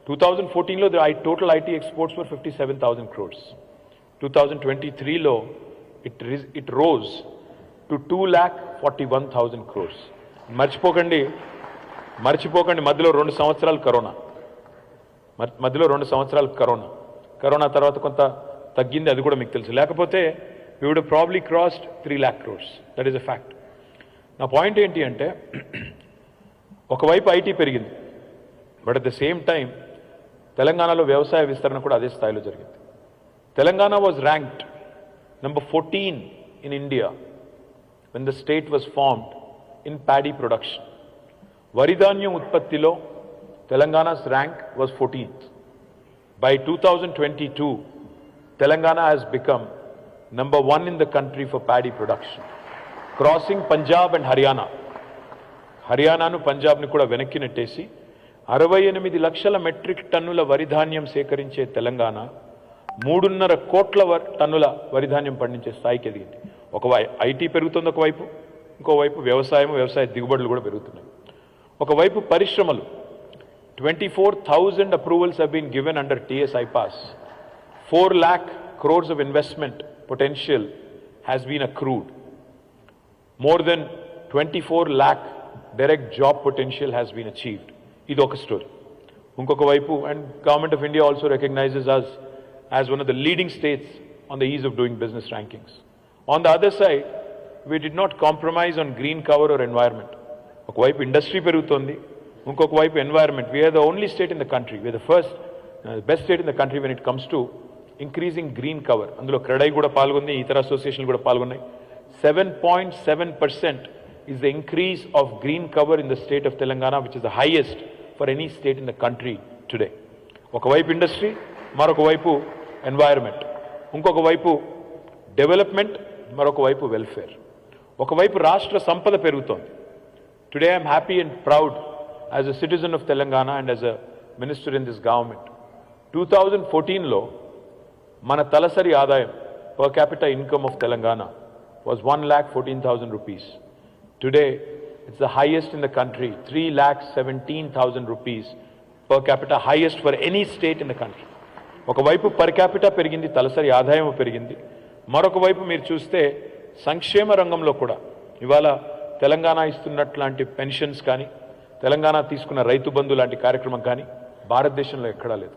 2014లో total IT exports were 57,000 crores. 2023లో ఇట్ రోజ్ టు 2,41,000 crores. మర్చిపోకండి మధ్యలో 2 సంవత్సరాలు కరోనా తర్వాత కొంత తగ్గింది, అది కూడా మీకు తెలుసు. లేకపోతే we would have probably crossed 3 lakh crores. That is a fact. నా పాయింట్ ఏంటి అంటే, ఒకవైపు ఐటీ పెరిగింది, but at the same time తెలంగాణలో వ్యవసాయ విస్తరణ కూడా అదే స్థాయిలో జరిగింది. Telangana was ranked number 14 in India when the state was formed in paddy production. వరిధాన్యం ఉత్పత్తిలో తెలంగాణ's rank was 14th. By 2022, Telangana has become number 1 in the country for paddy production, crossing Punjab and Haryana. హర్యానాను పంజాబ్ని కూడా వెనక్కి నెట్టేసి 68 లక్షల metric టన్నుల వరిధాన్యం సేకరించే తెలంగాణ 3.5 కోట్ల టన్నుల వరిధాన్యం పండించే స్థాయికి ఎదిగింది. ఐటీ పెరుగుతుంది ఒకవైపు, ఇంకోవైపు వ్యవసాయ దిగుబడులు కూడా పెరుగుతున్నాయి. ఒకవైపు పరిశ్రమలు, 24,000 approvals have been given under TS IPAS. 4 lakh crores of investment potential has been accrued. More than 24 lakh direct job potential has been achieved. Idu oka story. Unkoka vaipu, and Government of India also recognizes us as one of the leading states on the ease of doing business rankings. On the other side, we did not compromise on green cover or environment. Oka vaipu industry perugutondi, unkoka vaipu environment. We are the only state in the country, we are the first, best state in the country when it comes to increasing green cover. Andulo Reddy kuda palgondi, itara association kuda palgonnayi. 7.7% is the increase of green cover in the state of Telangana, which is the highest for any state in the country today. Oka vaipu industry, maroka vaipu environment, unkoka vaipu development, maroka vaipu welfare. Oka vaipu rashtra sampada perugutondi. Today I am happy and proud as a citizen of Telangana and as a minister in this government. 2014 mana talasari adayam per capita income of Telangana was 1,14,000 rupees. Today it's the highest in the country, 3,17,000 rupees per capita, highest for any state in the country. ఒకవైపు per capita పెరిగింది, తలసరి ఆదాయం పెరిగింది. మరొక వైపు మీరు చూస్తే సంక్షేమ రంగంలో కూడా ఇవాళ తెలంగాణ ఇస్తున్నట్లాంటి పెన్షన్స్ కానీ, తెలంగాణ తీసుకున్న రైతు బంధు లాంటి కార్యక్రమం కానీ భారతదేశంలో ఎక్కడా లేదు.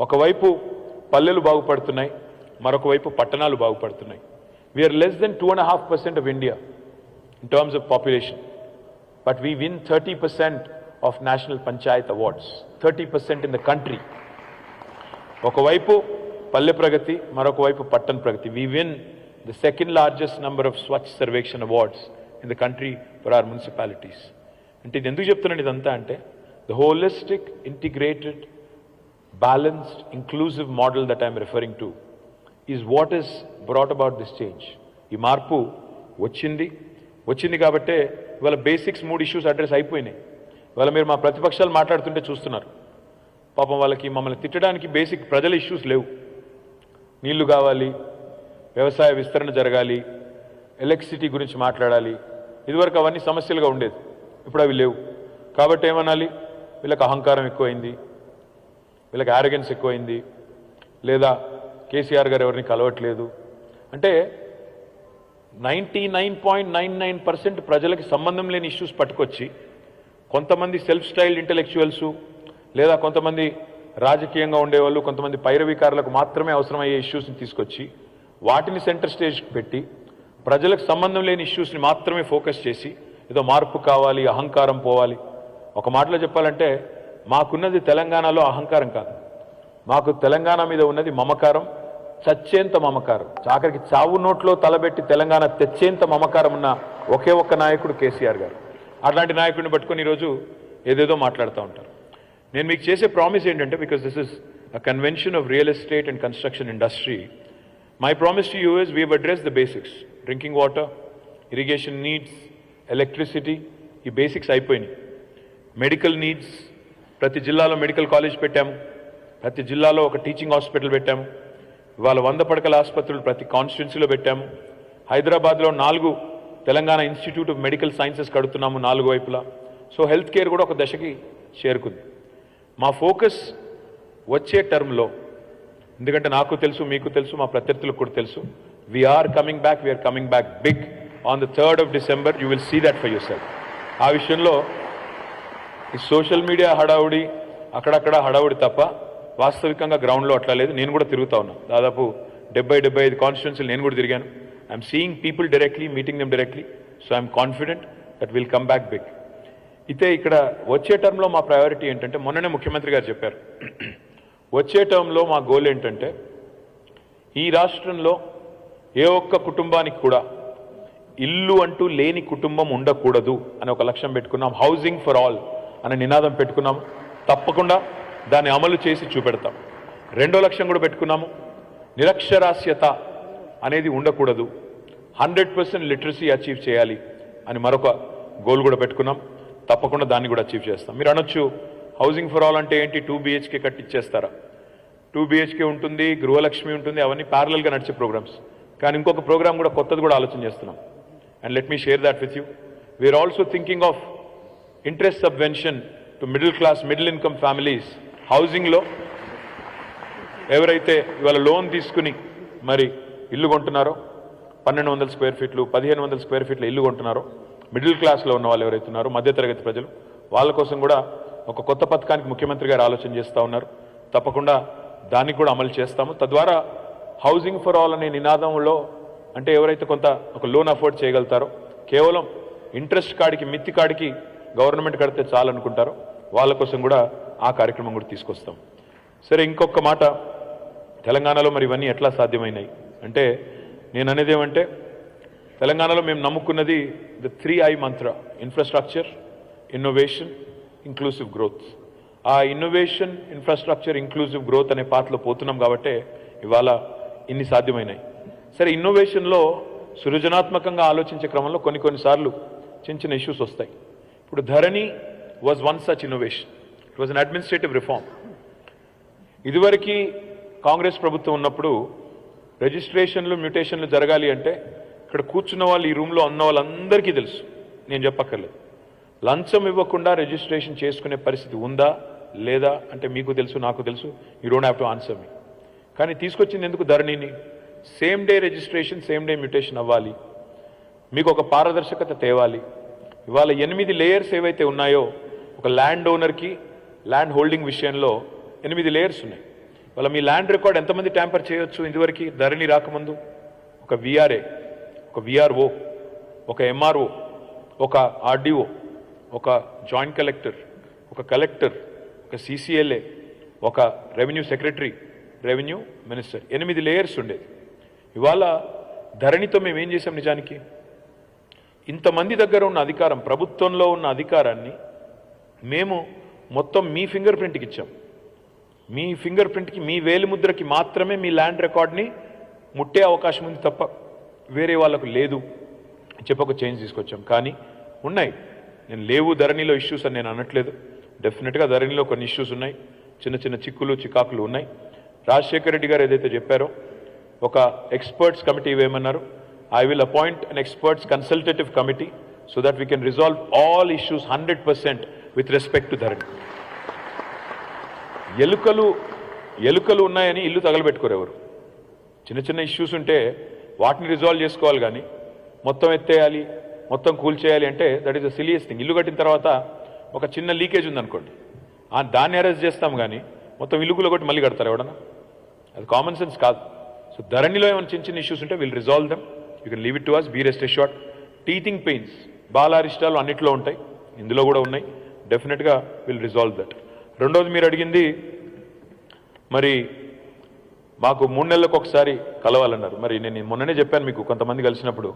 ఒకవైపు పల్లెలు బాగుపడుతున్నాయి, మరొక వైపు పట్టణాలు బాగుపడుతున్నాయి. We are less than 2.5% of India in terms of population, but we win 30% of national panchayat awards, 30% in the country. ఒకవైపు పల్లె ప్రగతి, మరొక వైపు పట్టణ ప్రగతి. We win the second largest number of Swachh Sarvekshan awards in the country for our municipalities. అంటే ఇది ఎందుకు చెప్తున్నాను ఇదంతా అంటే, the holistic, integrated, balanced, inclusive model that I am referring to is what has brought about this change. ఈ మార్పు వచ్చింది కాబట్టే ఇవాళ బేసిక్స్ 3 ఇష్యూస్ అడ్రస్ అయిపోయినాయి. ఇవాళ మీరు మా ప్రతిపక్షాలు మాట్లాడుతుంటే చూస్తున్నారు, పాపం వాళ్ళకి మమ్మల్ని తిట్టడానికి బేసిక్ ప్రజల ఇష్యూస్ లేవు. నీళ్లు కావాలి, వ్యవసాయ విస్తరణ జరగాలి, ఎలక్ట్రిసిటీ గురించి మాట్లాడాలి. ఇదివరకు అవన్నీ సమస్యలుగా ఉండేది, ఇప్పుడు అవి లేవు. కాబట్టి ఏమనాలి, వీళ్ళకి అహంకారం ఎక్కువైంది, వీళ్ళకి ఆరోగెన్స్ ఎక్కువైంది, లేదా కేసీఆర్ గారు ఎవరిని కలవట్లేదు అంటే 99.99% ప్రజలకి సంబంధం లేని ఇష్యూస్ పట్టుకొచ్చి కొంతమంది సెల్ఫ్ స్టైల్డ్ ఇంటెలెక్చువల్స్ లేదా కొంతమంది రాజకీయంగా ఉండేవాళ్ళు, కొంతమంది పైరవికారులకు మాత్రమే అవసరమయ్యే ఇష్యూస్ని తీసుకొచ్చి వాటిని సెంటర్ స్టేజ్కి పెట్టి ప్రజలకు సంబంధం లేని ఇష్యూస్ని మాత్రమే ఫోకస్ చేసి ఏదో మార్పు కావాలి, అహంకారం పోవాలి. ఒక మాటలో చెప్పాలంటే మాకున్నది తెలంగాణలో అహంకారం కాదు, మాకు తెలంగాణ మీద ఉన్నది మమకారం, చచ్చేంత మమకారం. ఆఖరికి చావు నోట్లో తలబెట్టి తెలంగాణ తెచ్చేంత మమకారం ఉన్న ఒకే ఒక్క నాయకుడు కేసీఆర్ గారు. అట్లాంటి నాయకుడిని పట్టుకొని ఈరోజు ఏదేదో మాట్లాడుతూ ఉంటారు. నేను మీకు చేసే ప్రామిస్ ఏంటంటే, because this is a convention of real estate and construction industry, my promise to you is we have address the basics. Drinking water, irrigation needs, electricity, ఈ బేసిక్స్ అయిపోయినాయి. మెడికల్ నీడ్స్, ప్రతి జిల్లాలో మెడికల్ కాలేజ్ పెట్టాము, ప్రతి జిల్లాలో ఒక teaching hospital పెట్టాము. ఇవాళ 100 పడకల ఆసుపత్రులు ప్రతి కాన్స్టిట్యున్సీలో పెట్టాము. హైదరాబాద్లో 4 Telangana institute of medical sciences కడుతున్నాము 4 వైపులా. సో హెల్త్ కేర్ కూడా ఒక దశకి చేరుకుంది. మా ఫోకస్ వచ్చే టర్మ్లో, ఎందుకంటే నాకు తెలుసు, మీకు తెలుసు, మా ప్రత్యర్థులకు కూడా తెలుసు, we're coming back big on the 3rd of December. You will see that for yourself. ఆ విషయంలో ఈ సోషల్ మీడియా హడావుడి, అక్కడక్కడ హడావుడి తప్ప వాస్తవికంగా గ్రౌండ్లో అట్లా లేదు. నేను కూడా తిరుగుతా ఉన్నాను, దాదాపు 70-75 కాన్స్టిట్యున్సీలు నేను కూడా తిరిగాను. I'm seeing people directly, meeting them directly. So I'm confident that will come back big. అయితే ఇక్కడ వచ్చే టర్మ్లో మా ప్రయారిటీ ఏంటంటే, మొన్ననే ముఖ్యమంత్రి గారు చెప్పారు, వచ్చే టర్మ్లో మా గోల్ ఏంటంటే ఈ రాష్ట్రంలో ఏ ఒక్క కుటుంబానికి కూడా ఇల్లు అంటూ లేని కుటుంబం ఉండకూడదు అని ఒక లక్ష్యం పెట్టుకున్నాం. హౌసింగ్ ఫర్ ఆల్ అనే నినాదం పెట్టుకున్నాము. తప్పకుండా దాన్ని అమలు చేసి చూపెడతాం. 2వ లక్ష్యం కూడా పెట్టుకున్నాము, నిరక్షరాస్యత అనేది ఉండకూడదు, 100% లిటరసీ అచీవ్ చేయాలి అని మరొక గోల్ కూడా పెట్టుకున్నాం. తప్పకుండా దాన్ని కూడా అచీవ్ చేస్తాం. మీరు అనొచ్చు, హౌసింగ్ ఫర్ ఆల్ అంటే ఏంటి, 2 BHK కట్టిచ్చేస్తారా? 2 BHK ఉంటుంది, గృహలక్ష్మి ఉంటుంది, అవన్నీ ప్యారలల్గా నడిచే ప్రోగ్రామ్స్. కానీ ఇంకొక ప్రోగ్రామ్ కూడా కొత్తది కూడా ఆలోచన చేస్తున్నాం. And let me share that with you. We are also thinking of interest subvention to middle income families. హౌసింగ్లో ఎవరైతే ఇవాళ లోన్ తీసుకుని మరి ఇల్లు కొంటున్నారో, 1200 స్క్వేర్ ఫీట్లు, 1500 స్క్వేర్ ఫీట్ల ఇల్లు కొంటున్నారో, మిడిల్ క్లాస్లో ఉన్న వాళ్ళు ఎవరైతే ఉన్నారో, మధ్యతరగతి ప్రజలు, వాళ్ళ కోసం కూడా ఒక కొత్త పథకానికి ముఖ్యమంత్రి గారు ఆలోచన చేస్తూ ఉన్నారు. తప్పకుండా దాన్ని కూడా అమలు చేస్తాము. తద్వారా హౌసింగ్ ఫర్ ఆల్ అనే నినాదంలో అంటే ఎవరైతే కొంత ఒక లోన్ అఫోర్డ్ చేయగలుగుతారో, కేవలం ఇంట్రెస్ట్ కాడికి, మిత్తి కాడికి గవర్నమెంట్ కడితే చాలనుకుంటారో, వాళ్ళ కోసం కూడా ఆ కార్యక్రమం కూడా తీసుకొస్తాం. సరే, ఇంకొక మాట, తెలంగాణలో మరి ఇవన్నీ ఎట్లా సాధ్యమైనాయి అంటే, నేను అనేది ఏమంటే, తెలంగాణలో మేము నమ్ముకున్నది the 3I Mantra: infrastructure, innovation, inclusive growth. ఆ ఇన్నోవేషన్, ఇన్ఫ్రాస్ట్రక్చర్, ఇంక్లూసివ్ గ్రోత్ అనే పాత్రలో పోతున్నాం కాబట్టి ఇవాళ ఇన్ని సాధ్యమైనాయి. సరే, ఇన్నోవేషన్లో సృజనాత్మకంగా ఆలోచించే క్రమంలో కొన్నిసార్లు చిన్న ఇష్యూస్ వస్తాయి. ఇప్పుడు ధరణి was one such innovation. It was an administrative reform. ఇదివరకు కాంగ్రెస్ ప్రభుత్వం ఉన్నప్పుడు రిజిస్ట్రేషన్లు మ్యూటేషన్లు జరగాలి అంటే ఇక్కడ కూర్చున్న వాళ్ళు ఈ రూమ్లో ఉన్న వాళ్ళందరికీ తెలుసు, నేను చెప్పక్కర్లేదు. లంచం ఇవ్వకుండా రిజిస్ట్రేషన్ చేసుకునే పరిస్థితి ఉందా లేదా అంటే మీకు తెలుసు, నాకు తెలుసు. You don't have to answer me. కానీ తీసుకొచ్చింది ఎందుకు ధరణిని? Same day registration, same day mutation అవ్వాలి, మీకు ఒక పారదర్శకత తేవాలి. ఇవాళ 8 లేయర్స్ ఏవైతే ఉన్నాయో, ఒక ల్యాండ్ ఓనర్కి ల్యాండ్ హోల్డింగ్ విషయంలో 8 లేయర్స్ ఉన్నాయి. ఇవాళ మీ ల్యాండ్ రికార్డ్ ఎంతమంది ట్యాంపర్ చేయొచ్చు? ఇంతవరకు ధరణి రాకముందు ఒక విఆర్ఏ, ఒక విఆర్ఓ, ఒక ఎంఆర్ఓ, ఒక ఆర్డీఓ, ఒక జాయింట్ కలెక్టర్, ఒక కలెక్టర్, ఒక సిసిఎల్ఏ, ఒక revenue secretary, revenue minister, 8 layers ఉండేది. ఇవాళ ధరణితో మేము ఏం చేసాం? నిజానికి ఇంతమంది దగ్గర ఉన్న అధికారం, ప్రభుత్వంలో ఉన్న అధికారాన్ని మేము మొత్తం మీ ఫింగర్ ప్రింట్కి ఇచ్చాం. మీ ఫింగర్ ప్రింట్కి, మీ వేలిముద్రకి మాత్రమే మీ ల్యాండ్ రికార్డ్ని ముట్టే అవకాశం ఉంది తప్ప వేరే వాళ్ళకు లేదు చెప్పి ఒక చేంజ్ తీసుకొచ్చాం. కానీ ఉన్నాయి, నేను లేవు ధరణిలో ఇష్యూస్ అని నేను అనట్లేదు. డెఫినెట్గా ధరణిలో కొన్ని ఇష్యూస్ ఉన్నాయి, చిన్న చిన్న చిక్కులు చికాకులు ఉన్నాయి. రాజశేఖర రెడ్డి గారు ఏదైతే చెప్పారో, ఒక ఎక్స్పర్ట్స్ కమిటీ వేయమన్నారు. I will appoint an experts consultative committee so that we can resolve all issues 100% with respect to Dharani. ఎలుకలు ఉన్నాయని ఇల్లు తగలబెట్టుకోరు ఎవరు. చిన్న చిన్న ఇష్యూస్ ఉంటే వాటిని రిజాల్వ్ చేసుకోవాలి, కానీ మొత్తం ఎత్తేయాలి, మొత్తం కూల్చేయాలి అంటే దట్ ఈస్ ద సిలియస్ థింగ్. ఇల్లు కట్టిన తర్వాత ఒక చిన్న లీకేజ్ ఉందనుకోండి, దాన్ని అరెస్ట్ చేస్తాం, కానీ మొత్తం ఇల్లు కొట్టి మళ్ళీ కడతారు ఎవడన్నా? అది కామన్ సెన్స్ కాదు. సో ధరణిలో ఏమైనా చిన్న చిన్న ఇష్యూస్ ఉంటే we'll resolve them. You can leave it to us, be rest assured. Teething pains, బాలారిష్టాలు అన్నిట్లో ఉంటాయి, ఇందులో కూడా ఉన్నాయి. డెఫినెట్గా విల్ రిజాల్వ్ దట్. రెండోది మీరు అడిగింది, మరి మాకు 3 నెలలకు ఒకసారి కలవాలన్నారు. మరి నేను మొన్ననే చెప్పాను మీకు, కొంతమంది కలిసినప్పుడు,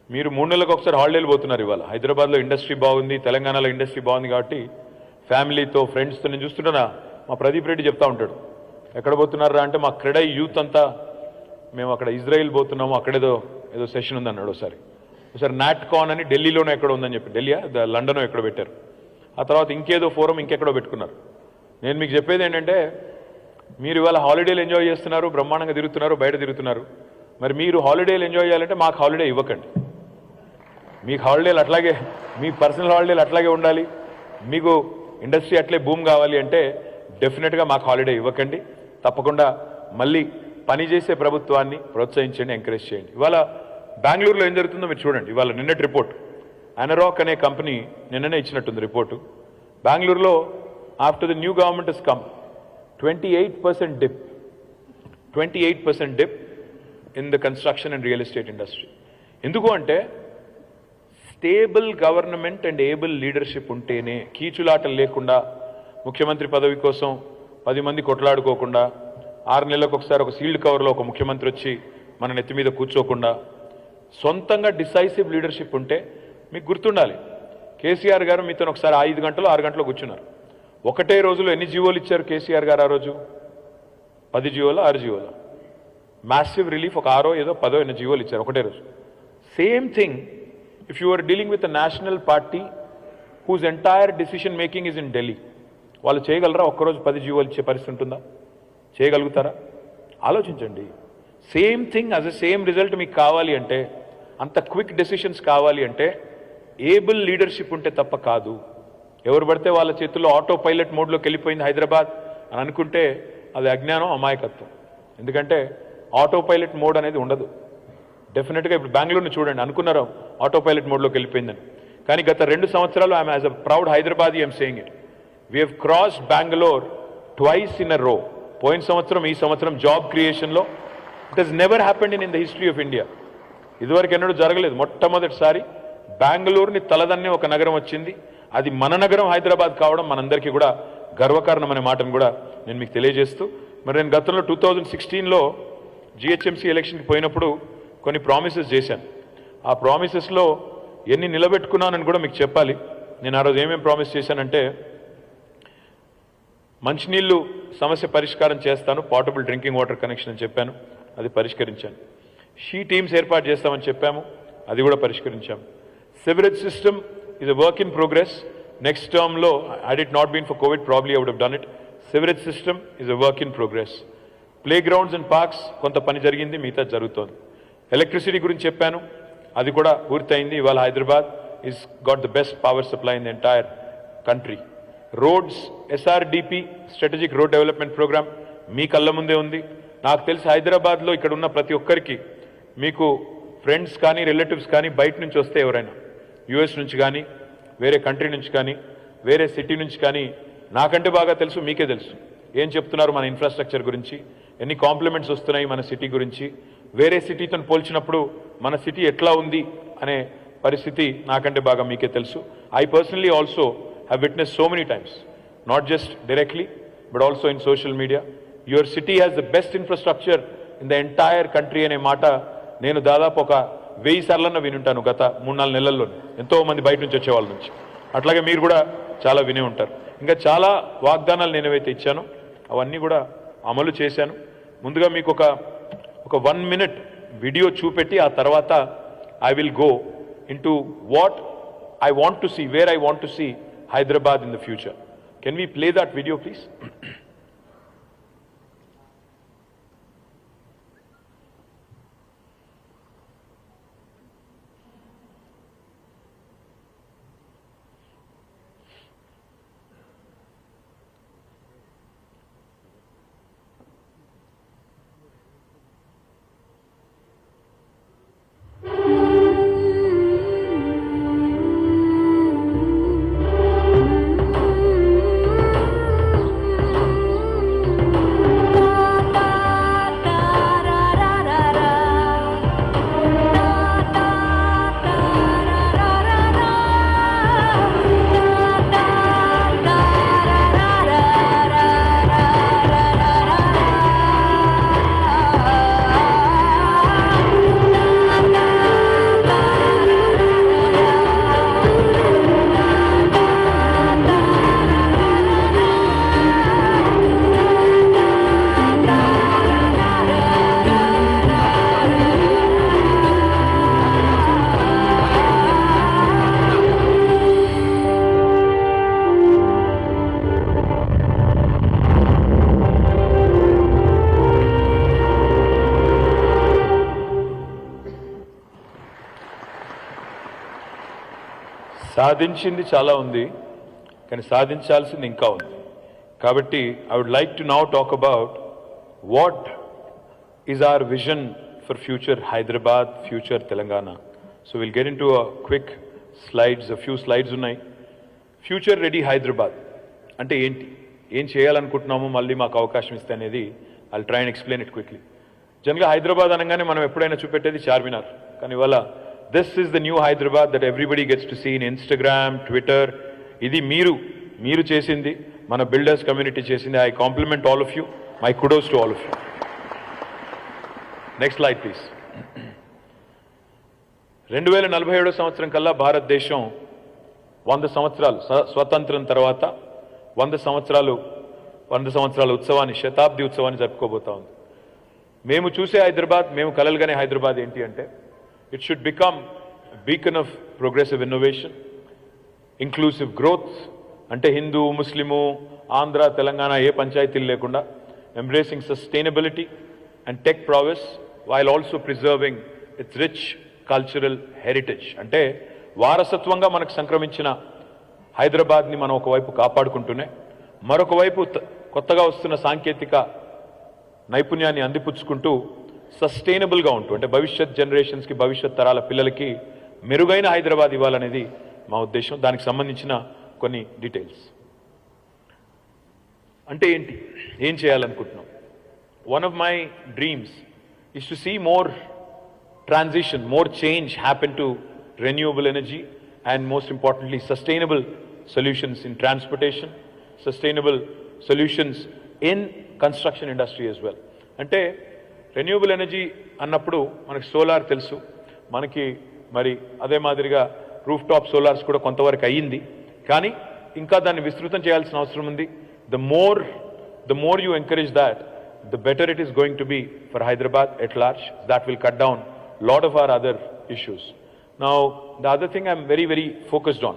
మీరు 3 నెలలకు ఒకసారి హాలిడేలు పోతున్నారు. ఇవాళ హైదరాబాద్లో ఇండస్ట్రీ బాగుంది, తెలంగాణలో ఇండస్ట్రీ బాగుంది కాబట్టి ఫ్యామిలీతో, ఫ్రెండ్స్తో నేను చూస్తుంటానా, మా ప్రదీప్ రెడ్డి చెప్తా ఉంటాడు, ఎక్కడ పోతున్నారా అంటే మా క్రెడై యూత్ అంతా మేము అక్కడ ఇజ్రాయిల్ పోతున్నాము, అక్కడేదో సెషన్ ఉందన్నాడు. ఒకసారి నాట్కాన్ అని ఢిల్లీలోనే ఎక్కడో ఉందని చెప్పి, ఢిల్లీ లండన్ ఎక్కడో పెట్టారు. ఆ తర్వాత ఇంకేదో ఫోరం ఇంకెక్కడో పెట్టుకున్నారు. నేను మీకు చెప్పేది ఏంటంటే, మీరు ఇవాళ హాలిడేలు ఎంజాయ్ చేస్తున్నారు, బ్రహ్మాండంగా తిరుగుతున్నారు, బయట తిరుగుతున్నారు. మరి మీరు హాలిడేలు ఎంజాయ్ చేయాలంటే మాకు హాలిడే ఇవ్వకండి. మీకు హాలిడేలు అట్లాగే, మీ పర్సనల్ హాలిడేలు అట్లాగే ఉండాలి, మీకు ఇండస్ట్రీ అట్లే బూమ్ కావాలి అంటే డెఫినెట్గా మాకు హాలిడే ఇవ్వకండి. తప్పకుండా మళ్ళీ పనిచేసే ప్రభుత్వాన్ని ప్రోత్సహించండి, ఎంకరేజ్ చేయండి. ఇవాళ బెంగళూరులో ఏం జరుగుతుందో మీరు చూడండి. ఇవాళ నిన్నటి రిపోర్ట్, అనరాక్ అనే కంపెనీ నిన్ననే ఇచ్చినట్టుంది రిపోర్టు. బెంగళూరులో after the new government is come 28% dip, 28% dip in the construction and real estate industry. ఎందుకు అంటే stable government and able leadership ఉంటేనే, కీచులాటలు లేకుండా, ముఖ్యమంత్రి పదవి కోసం 10 మంది కొట్లాడుకోకుండా, 6 నెలలకు ఒకసారి ఒక సీల్డ్ కవర్లో ఒక ముఖ్యమంత్రి వచ్చి మన నెత్తి మీద కూర్చోకుండా, సొంతంగా డిసైసివ్ లీడర్షిప్ ఉంటే, మీకు గుర్తుండాలి, కేసీఆర్ గారు మీతో ఒకసారి 5 గంటలు 6 గంటలు కూర్చున్నారు. ఒకటే రోజులో ఎన్ని జీవోలు ఇచ్చారు కేసీఆర్ గారు ఆ రోజు? 10 జీవోలు 6 జీవోలు, మ్యాసివ్ రిలీఫ్ ఒక 6 ఏదో 10 ఎన్ని జీవోలు ఇచ్చారు ఒకటే రోజు. Same thing if you are dealing with a national party whose entire decision making is in Delhi, వాళ్ళు చేయగలరా? ఒక్కరోజు 10 జీవోలు ఇచ్చే పరిస్థితి ఉంటుందా? చేయగలుగుతారా? ఆలోచించండి. Same thing as a same result మీకు కావాలి అంటే, అంత క్విక్ డెసిషన్స్ కావాలి అంటే ఏబుల్ లీడర్షిప్ ఉంటే తప్ప కాదు. ఎవరు పడితే వాళ్ళ చేతుల్లో ఆటో పైలట్ మోడ్లోకి వెళ్ళిపోయింది హైదరాబాద్ అని అనుకుంటే అది అజ్ఞానం, అమాయకత్వం. ఎందుకంటే ఆటో పైలట్ మోడ్ అనేది ఉండదు. డెఫినెట్గా ఇప్పుడు బెంగళూరుని చూడండి, అనుకున్నారు ఆటో పైలట్ మోడ్లోకి వెళ్ళిపోయిందని, కానీ గత 2 సంవత్సరాలు I'm as a proud Hyderabadi I'm saying it, we have crossed Bengaluru twice in a row. పోయిన సంవత్సరం, ఈ సంవత్సరం జాబ్ క్రియేషన్లో it has never happened in the history of India. ఇదివరకు ఎన్నడూ జరగలేదు. మొట్టమొదటిసారి బెంగళూరుని తలదన్నే ఒక నగరం వచ్చింది. అది మన నగరం హైదరాబాద్ కావడం మనందరికీ కూడా గర్వకారణం అనే మాటను కూడా నేను మీకు తెలియజేస్తూ, మరి నేను గతంలో 2016లో జిహెచ్ఎంసీ ఎలక్షన్కి పోయినప్పుడు కొన్ని ప్రామిసెస్ చేశాను. ఆ ప్రామిసెస్లో ఎన్ని నిలబెట్టుకున్నానని కూడా మీకు చెప్పాలి. నేను ఆ రోజు ఏమేమి ప్రామిస్ చేశానంటే, మంచినీళ్ళు సమస్య పరిష్కారం చేస్తాను, పోర్టబుల్ డ్రింకింగ్ వాటర్ కనెక్షన్ అని చెప్పాను, అది పరిష్కరించాను. షీ టీమ్స్ ఏర్పాటు చేస్తామని చెప్పాము, అది కూడా పరిష్కరించాము. Sewerage system is a work in progress, next term lo, had it not been for COVID, probably I would have done it. Sewerage system is a work in progress. Playgrounds and parks కొంత పని జరిగింది, మిగతా జరుగుతోంది. Electricity గురించి చెప్పాను, అది కూడా పూర్తయింది. ఇవాళ Hyderabad is got the best power supply in the entire country. Roads, SRDP, Strategic Road Development Program, మీ కళ్ళ ముందే ఉంది. నాకు తెలిసి హైదరాబాద్లో ఇక్కడ ఉన్న ప్రతి ఒక్కరికి మీకు ఫ్రెండ్స్ కానీ రిలేటివ్స్ కానీ బయట నుంచి వస్తే ఎవరైనా యూఎస్ నుంచి కానీ వేరే కంట్రీ నుంచి కానీ వేరే సిటీ నుంచి కానీ నాకంటే బాగా తెలుసు, మీకే తెలుసు ఏం చెప్తున్నారు మన ఇన్ఫ్రాస్ట్రక్చర్ గురించి, ఎన్ని కాంప్లిమెంట్స్ వస్తున్నాయి మన సిటీ గురించి, వేరే సిటీతో పోల్చినప్పుడు మన సిటీ ఎట్లా ఉంది అనే పరిస్థితి నాకంటే బాగా మీకే తెలుసు. I personally also have witness so many times, not just directly but also in social media, your city has the best infrastructure in the entire country అనే మాట నేను దాదాపు ఒక 1000 సార్లన్నా వినుంటాను గత 3-4 నెలల్లో, ఎంతో మంది బయట నుంచి వచ్చే వాళ్ళ నుంచి. అట్లాగే మీరు కూడా చాలా వినే ఉంటారు. ఇంకా చాలా వాగ్దానాలు నేను ఏవైతే ఇచ్చానో అవన్నీ కూడా అమలు చేశాను. ముందుగా మీకు ఒక 1 minute వీడియో చూపెట్టి ఆ తర్వాత I will go into what I want to see, where I want to see Hyderabad in the future. Can we play that video please? సాధించింది చాలా ఉంది, కానీ సాధించాల్సింది ఇంకా ఉంది. కాబట్టి I would like to now talk about what is our vision for future Hyderabad, future Telangana. So will get into quick slides, few slides ఉన్నాయి. Future ready Hyderabad అంటే ఏంటి, ఏం చేయాలనుకుంటున్నామో మళ్ళీ మాకు అవకాశం ఇస్తే అనేది I'll try and explain it quickly. జనరల్గా హైదరాబాద్ అనగానే మనం ఎప్పుడైనా చూపెట్టేది చార్మినార్, కానీ ఇవాళ this is the new Hyderabad that everybody gets to see in Instagram, Twitter. Idi meeru chesindi, mana builders community chesindi. I compliment all of you. My kudos to all of you. Next slide please. 2047 సంవత్సరం కల్లా భారతదేశం 100 సంవత్సరాలు స్వతంత్రం తర్వాత 100 సంవత్సరాల ఉత్సవాన్ని, శతాబ్ది ఉత్సవాన్ని జరుపుకోబోతా ఉంది. మేము చూసే హైదరాబాద్, మేము కలలుగానే హైదరాబాద్ ఏంటి అంటే, it should become a beacon of progressive innovation, inclusive growth, ante Hindu, Muslimu, Andhra, Telangana ఏ పంచాయతీలు లేకుండా embracing sustainability and tech prowess while also preserving its rich cultural heritage. అంటే వారసత్వంగా మనకు సంక్రమించిన హైదరాబాద్ని మనం ఒకవైపు కాపాడుకుంటూనే మరొక వైపు కొత్తగా వస్తున్న సాంకేతిక నైపుణ్యాన్ని అందిపుచ్చుకుంటూ సస్టైనబుల్గా ఉంటూ, అంటే భవిష్యత్ జనరేషన్స్కి, భవిష్యత్ తరాల పిల్లలకి మెరుగైన హైదరాబాద్ ఇవ్వాలనేది మా ఉద్దేశం. దానికి సంబంధించిన కొన్ని డీటెయిల్స్. అంటే ఏంటి, ఏం చేయాలనుకుంటున్నాం? One of my dreams is to see more transition, more change happen to renewable energy and most importantly sustainable solutions in transportation, sustainable solutions in construction industry as well. అంటే రెన్యూబుల్ ఎనర్జీ అన్నప్పుడు మనకి solar తెలుసు, మనకి మరి అదే మాదిరిగా roof top solars కూడా కొంతవరకు అయ్యింది, కానీ ఇంకా దాన్ని విస్తృతం చేయాల్సిన అవసరం ఉంది. The more you encourage that, the better it is going to be for Hyderabad at large. That will cut down a lot of our other issues. Now, the other thing I'm very, very focused on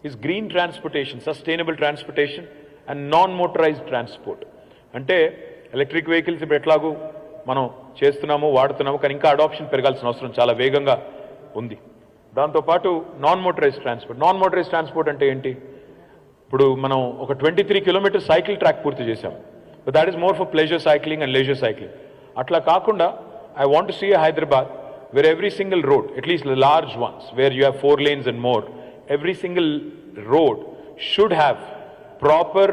is green transportation, sustainable transportation and non-motorized transport. అంటే electric vehicles ఇప్పుడు ఎట్లాగూ మనం చేస్తున్నాము వాడుతున్నాము, కానీ ఇంకా adoption పెరగాల్సిన అవసరం చాలా వేగంగా ఉంది. దాంతోపాటు నాన్ మోటరైజ్డ్ ట్రాన్స్పోర్ట్ అంటే ఏంటి? ఇప్పుడు మనం ఒక 23 కిలోమీటర్ సైకిల్ ట్రాక్ పూర్తి చేశాం. That is more for pleasure cycling and laser cycling. అట్లా కాకుండా I want to see a Hyderabad where every single road, at least the large ones, where you have 4 lanes and more, every single road should have proper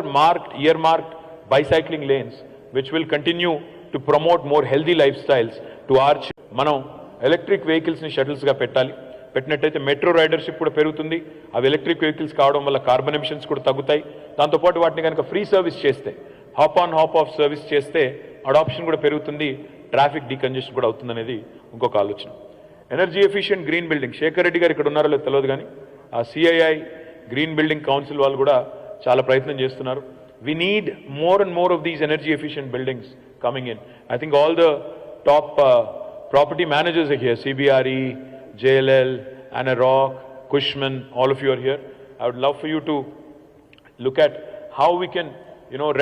earmarked bicycling lanes, which will continue to promote more healthy lifestyles to our children. మనం electric వెహికల్స్ని షటిల్స్గా పెట్టినట్టయితే metro రైడర్షిప్ కూడా పెరుగుతుంది. అవి electric vehicles కావడం వల్ల carbon emissions కూడా తగ్గుతాయి. దాంతోపాటు వాటిని కనుక ఫ్రీ సర్వీస్ చేస్తే, hop on hop off service చేస్తే అడాప్షన్ కూడా పెరుగుతుంది, ట్రాఫిక్ డీకంజెషన్ కూడా అవుతుందనేది ఇంకొక ఆలోచన. Energy efficient green building, Shekhar Reddy garu ఇక్కడ ఉన్నారో లేదో తెలియదు, కానీ ఆ సిఐఐ గ్రీన్ బిల్డింగ్ కౌన్సిల్ వాళ్ళు కూడా చాలా ప్రయత్నం చేస్తున్నారు. We need more and more of these energy efficient buildings coming in. I think all the top property managers are here, CBRE, JLL, Anarok, Cushman, all of you are here. I would love for you to look at how we can,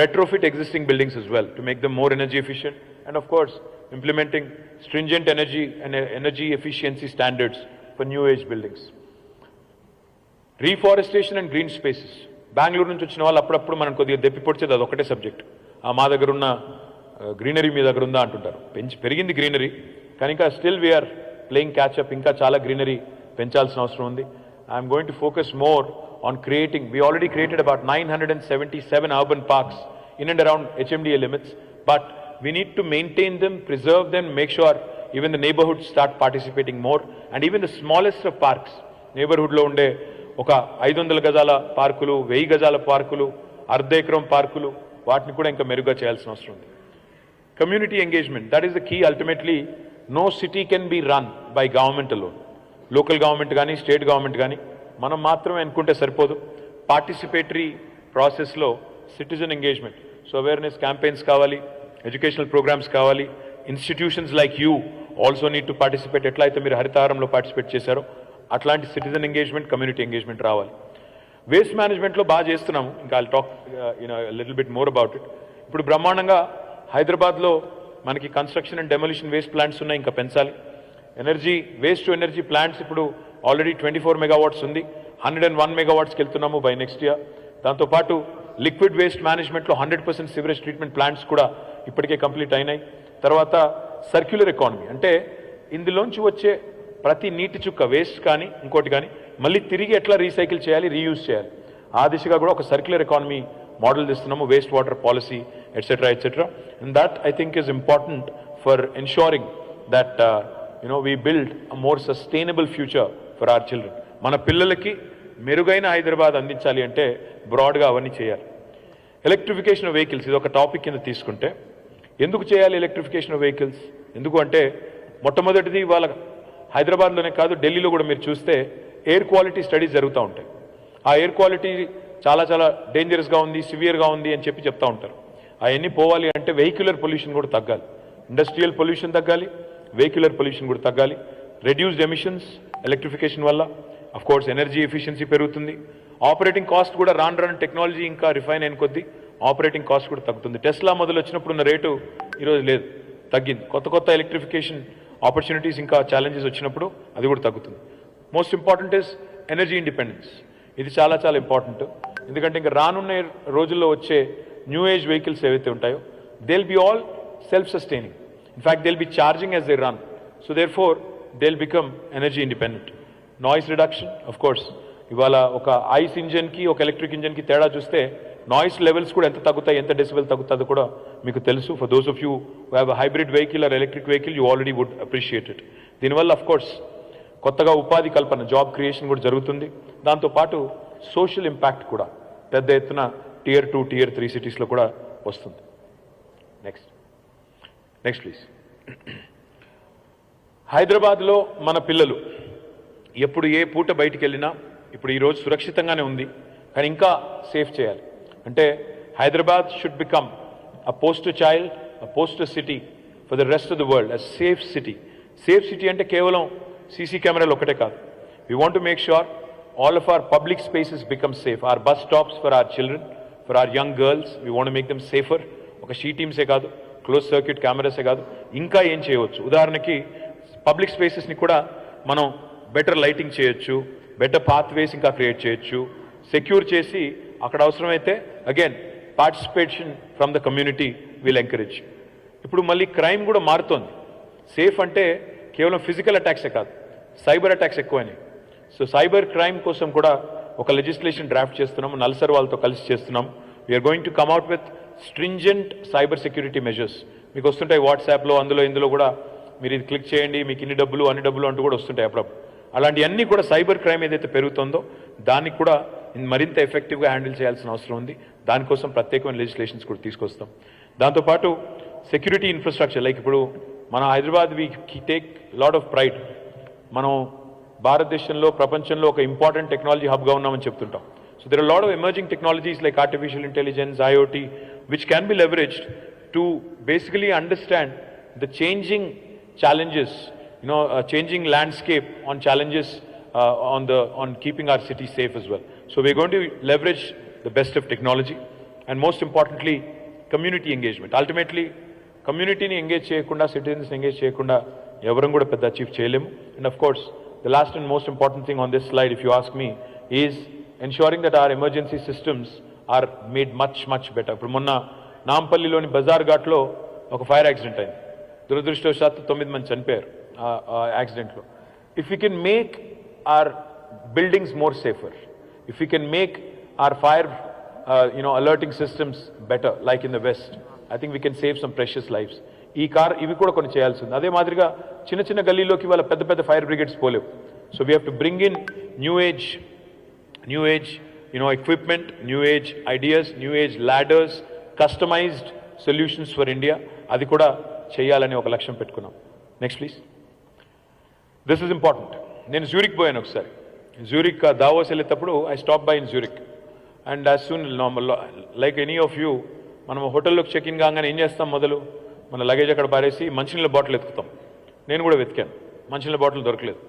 retrofit existing buildings as well to make them more energy efficient, and of course implementing stringent energy efficiency standards for new age buildings. Reforestation and green spaces. Bengaluru నుంచి వచ్చిన వాళ్ళు అప్పుడప్పుడు మనం కొద్దిగా దెప్పిపొడిచేది అది ఒకటే subject. మా దగ్గర ఉన్న గ్రీనరీ మీ దగ్గర ఉందా అంటుంటారు. పెరిగింది గ్రీనరీ, కానీ ఇంకా స్టిల్ వీఆర్ ప్లేయింగ్ క్యాచ్అప్. ఇంకా చాలా గ్రీనరీ పెంచాల్సిన అవసరం ఉంది. I'm going to focus more on creating, we already created about 977 urban parks in and around HMDA limits, but we need to maintain them, preserve them, make sure even the neighborhoods start participating more, and even the smallest of parks, neighborhood lo unde oka 500 gajala parkulu, 1000 gajala parkulu, ardha ekram parkulu, vaatni kuda inka meruga cheyalsina avasaram undi. Community engagement, that is the key. Ultimately no city can be run by government alone. Local government gaani, state government gaani మనం మాత్రమే అనుకుంటే సరిపోదు. Participatory ప్రాసెస్లో citizen engagement, so awareness campaigns కావాలి, educational programmes కావాలి. Institutions like you also need to participate. ఎట్లా అయితే మీరు హరితహారంలో పార్టిసిపేట్ చేశారో అట్లాంటి సిటిజన్ ఎంగేజ్మెంట్, కమ్యూనిటీ ఎంగేజ్మెంట్ రావాలి. వేస్ట్ మేనేజ్మెంట్లో బాగా చేస్తున్నాము. ఇంకా I'll talk little bit more about it. ఇప్పుడు బ్రహ్మాండంగా హైదరాబాద్లో మనకి construction and demolition waste plants ఉన్నాయి, ఇంకా పెంచాలి. Energy waste to energy plants ఇప్పుడు ఆల్రెడీ 24 మెగావాట్స్ ఉంది, 101 మెగావాట్స్కి వెళ్తున్నాము బై నెక్స్ట్ ఇయర్. దాంతోపాటు లిక్విడ్ వేస్ట్ మేనేజ్మెంట్లో 100% సివరేజ్ ట్రీట్మెంట్ ప్లాంట్స్ కూడా ఇప్పటికే కంప్లీట్ అయినాయి. తర్వాత సర్క్యులర్ ఎకానమీ, అంటే ఇందులోంచి వచ్చే ప్రతి నీటి చుక్క వేస్ట్ కానీ ఇంకోటి కానీ మళ్ళీ తిరిగి ఎట్లా రీసైకిల్ చేయాలి, రీయూజ్ చేయాలి, ఆ దిశగా కూడా ఒక సర్క్యులర్ ఎకానమీ మోడల్ తెస్తున్నాము. Waste water policy etcetera etcetera. And that I think is important for ensuring that we build a more sustainable future for our children. మన పిల్లలకి మెరుగైన హైదరాబాద్ అందించాలి అంటే బ్రాడ్గా అవన్నీ చేయాలి. ఎలక్ట్రిఫికేషన్ ఆఫ్ వెహికల్స్ ఇది ఒక టాపిక్ కింద తీసుకుంటే, ఎందుకు చేయాలి ఎలక్ట్రిఫికేషన్ ఆఫ్ వెహికల్స్? ఎందుకు అంటే మొట్టమొదటిది వాళ్ళ హైదరాబాద్లోనే కాదు, ఢిల్లీలో కూడా మీరు చూస్తే ఎయిర్ క్వాలిటీ స్టడీస్ జరుగుతూ ఉంటాయి. ఆ ఎయిర్ క్వాలిటీ చాలా చాలా డేంజరస్గా ఉంది, సివియర్గా ఉంది అని చెప్తూ ఉంటారు. అవన్నీ పోవాలి అంటే వెహిక్యులర్ పొల్యూషన్ కూడా తగ్గాలి, ఇండస్ట్రియల్ పొల్యూషన్ తగ్గాలి, వెహిక్యులర్ పొల్యూషన్ కూడా తగ్గాలి. రెడ్యూస్డ్ ఎమిషన్స్ ఎలక్ట్రిఫికేషన్ వల్ల, అఫ్ కోర్స్ ఎనర్జీ ఎఫిషియన్సీ పెరుగుతుంది. ఆపరేటింగ్ కాస్ట్ కూడా రాను టెక్నాలజీ ఇంకా రిఫైన్ అయిన కొద్దీ ఆపరేటింగ్ కాస్ట్ కూడా తగ్గుతుంది. టెస్లా మొదలు వచ్చినప్పుడు ఉన్న రేటు ఈరోజు లేదు, తగ్గింది. కొత్త ఎలక్ట్రిఫికేషన్ ఆపర్చునిటీస్ ఇంకా ఛాలెంజెస్ వచ్చినప్పుడు అది కూడా తగ్గుతుంది. Most important is energy independence. ఇది చాలా చాలా ఇంపార్టెంట్. ఎందుకంటే ఇంకా రానున్న రోజుల్లో వచ్చే న్యూ ఏజ్ వెహికల్స్ ఏవైతే ఉంటాయో they will be all self sustaining. In fact, they'll be charging as they run. So therefore, they'll become energy independent. Noise reduction, of course. ఇవాళ ఒక ఐస్ ఇంజన్కి ఒక ఎలక్ట్రిక్ ఇంజన్కి తేడా చూస్తే నాయిస్ లెవెల్స్ కూడా ఎంత తగ్గుతాయి, ఎంత డెసిబెల్ తగ్గుతుందో కూడా మీకు తెలుసు. For those of you who have a hybrid vehicle or electric vehicle, you already would appreciate it. దీనివల్ల అఫ్ కోర్స్ కొత్తగా ఉపాధి కల్పన, జాబ్ క్రియేషన్ కూడా జరుగుతుంది. దాంతోపాటు సోషల్ ఇంపాక్ట్ కూడా పెద్ద ఎత్తున Tier 2, Tier 3 సిటీస్లో కూడా వస్తుంది. Next please. హైదరాబాద్లో మన పిల్లలు ఎప్పుడు ఏ పూట బయటికి వెళ్ళినా ఇప్పుడు ఈరోజు సురక్షితంగానే ఉంది, కానీ ఇంకా సేఫ్ చేయాలి. అంటే Hyderabad should become a poster child, a poster city for the rest of the world, a safe city. Safe city అంటే కేవలం సీసీ కెమెరాలు ఒకటే కాదు. We want to make sure all of our public spaces become safe. Our bus stops for our children, for our young girls, we want to make them safer. ఒక she టీమ్సే కాదు, close circuit కెమెరాసే కాదు, ఇంకా ఏం చేయవచ్చు. ఉదాహరణకి public స్పేసెస్ని కూడా మనం better lighting చేయొచ్చు, బెటర్ పాత్వేస్ ఇంకా క్రియేట్ చేయొచ్చు, సెక్యూర్ చేసి అక్కడ అవసరమైతే again participation from the community will encourage. ఇప్పుడు మళ్ళీ క్రైమ్ కూడా మారుతోంది. సేఫ్ అంటే కేవలం ఫిజికల్ అటాక్సే కాదు, సైబర్ అటాక్స్ ఎక్కువైనాయి. సో సైబర్ క్రైమ్ కోసం కూడా ఒక లెజిస్లేషన్ డ్రాఫ్ట్ చేస్తున్నాము, నల్సర్ వాళ్ళతో కలిసి చేస్తున్నాం. We're going to come out with stringent cyber security measures. మీకు వస్తుంటాయి వాట్సాప్లో, అందులో ఇందులో కూడా మీరు ఇది క్లిక్ చేయండి, మీకు ఇన్ని డబ్బులు అన్ని డబ్బులు అంటూ కూడా వస్తుంటాయి అప్పుడప్పుడు. అలాంటివన్నీ కూడా సైబర్ క్రైమ్ ఏదైతే పెరుగుతుందో దానికి కూడా మరింత ఎఫెక్టివ్గా హ్యాండిల్ చేయాల్సిన అవసరం ఉంది. దానికోసం ప్రత్యేకమైన లెజిస్లేషన్స్ కూడా తీసుకొస్తాం. దాంతోపాటు సెక్యూరిటీ ఇన్ఫ్రాస్ట్రక్చర్, లైక్ ఇప్పుడు మన Hyderabad we take lot of pride. మనం భారతదేశంలో ప్రపంచంలో ఒక ఇంపార్టెంట్ టెక్నాలజీ హబ్గా ఉన్నామని చెప్తుంటాం. So there are lot of emerging technologies like artificial intelligence, IoT, which can be leveraged to basically understand the changing challenges, changing landscape on challenges on keeping our city safe as well. So we're going to leverage the best of technology and most importantly community engagement. Ultimately community ni engage cheyakunda, citizens engage cheyakunda evaram kuda pedda achieve cheyalemu. And of course the last and most important thing on this slide, if you ask me, is ensuring that our emergency systems are made much better. ఇప్పుడు మొన్న నాంపల్లిలోని బజార్ ఘాట్లో ఒక fire accident అయింది. దురదృష్టవశాత్తు 9 మంది చనిపోయారు ఆ యాక్సిడెంట్లో. If you can make our buildings more safer, if you can make our fire alerting systems better like in the west, I think we can save some precious lives. ఇవి కూడా కొన్ని చేయాల్సి ఉంది. అదే మాదిరిగా చిన్న గల్లీలోకి వాళ్ళ పెద్ద ఫైర్ బ్రిగేడ్స్ పోలేవు. So we have to bring in new age equipment, new age ideas, new age ladders, customized solutions for India. అది కూడా చేయాలని ఒక లక్ష్యం పెట్టుకున్నాం. Next please. This is important. నేను జ్యూరిక్ పోయాను ఒకసారి. జ్యూరిక్ దావోస్ వెళ్ళేటప్పుడు I stop by in Zurich and as soon like any of you, మనం హోటల్లోకి చెక్ ఇన్ కాగానే ఏం చేస్తాం, మొదలు మన లగేజ్ అక్కడ పారేసి మంచినీళ్ళ బాటిల్ ఎత్తుకుతాం. నేను కూడా వెతికాను, మంచినీళ్ళ బాటిల్ దొరకలేదు.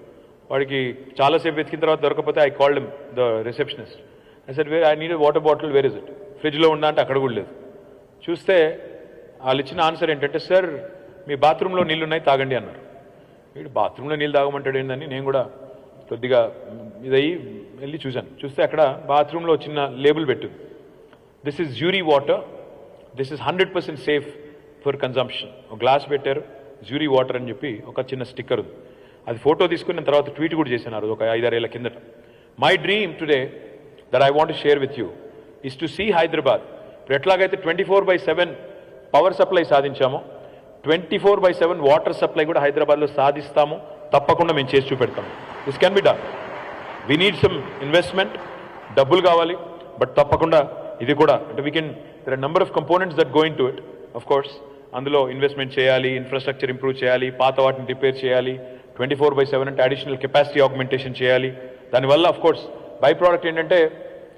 వాడికి చాలాసేపు వెతికిన తర్వాత దొరకకపోతే I called him, the receptionist. I said, I need a water bottle, where is it? ఫ్రిడ్జ్లో ఉందా అంటే అక్కడ కూడా లేదు. చూస్తే వాళ్ళు ఇచ్చిన ఆన్సర్ ఏంటంటే, సార్ మీ బాత్రూంలో నీళ్ళు ఉన్నాయి తాగండి అన్నారు. వీడు బాత్రూంలో నీళ్ళు తాగమంటాడు ఏంటని నేను కూడా కొద్దిగా ఇదయ్యి వెళ్ళి చూస్తే అక్కడ బాత్రూంలో చిన్న లేబుల్ పెట్టింది, this is jury water, this is 100% safe for consumption. ఒక గ్లాస్ పెట్టారు, జ్యూరీ వాటర్ అని చెప్పి ఒక చిన్న స్టిక్కర్ ఉంది. అది ఫోటో తీసుకుని నేను తర్వాత ట్వీట్ కూడా చేశాను ఒక 5-6 ఏళ్ల కిందట. My dream today that I want to share with you is to see Hyderabad. ఇప్పుడు ఎట్లాగైతే 24/7 పవర్ సప్లై సాధించామో 24/7 వాటర్ సప్లై కూడా హైదరాబాద్లో సాధిస్తాము. తప్పకుండా మేము చేసి చూపెడతాము. This can be done. We need some investment, డబ్బులు కావాలి, బట్ తప్పకుండా ఇది కూడా అంటే we can, there are number of components that going to it. Of course అందులో ఇన్వెస్ట్మెంట్ చేయాలి, ఇన్ఫ్రాస్ట్రక్చర్ ఇంప్రూవ్ చేయాలి, పాత వాటిని రిపేర్ చేయాలి, 24/7 అంటే అడిషనల్ కెపాసిటీ ఆగ్మెంటేషన్ చేయాలి. దానివల్ల ఆఫ్ కోర్స్ బై ప్రోడక్ట్ ఏంటంటే